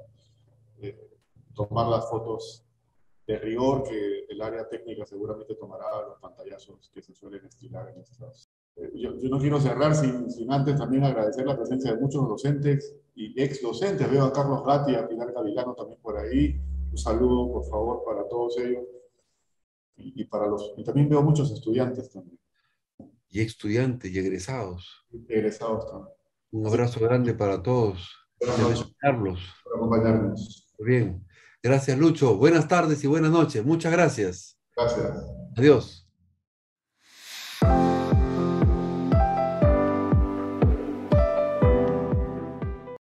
tomar las fotos de rigor que el área técnica seguramente tomará los pantallazos que se suelen estilar en estas Yo no quiero cerrar sin antes también agradecer la presencia de muchos docentes y ex docentes. Veo a Carlos Gatti y a Pilar Gavilano también por ahí. Un saludo, por favor, para todos ellos. Y también veo muchos estudiantes también. Y estudiantes y egresados. Egresados también. Un abrazo grande para todos. Buenas noches. Carlos. Por acompañarnos. Muy bien. Gracias, Lucho. Buenas tardes y buenas noches. Muchas gracias. Gracias. Adiós.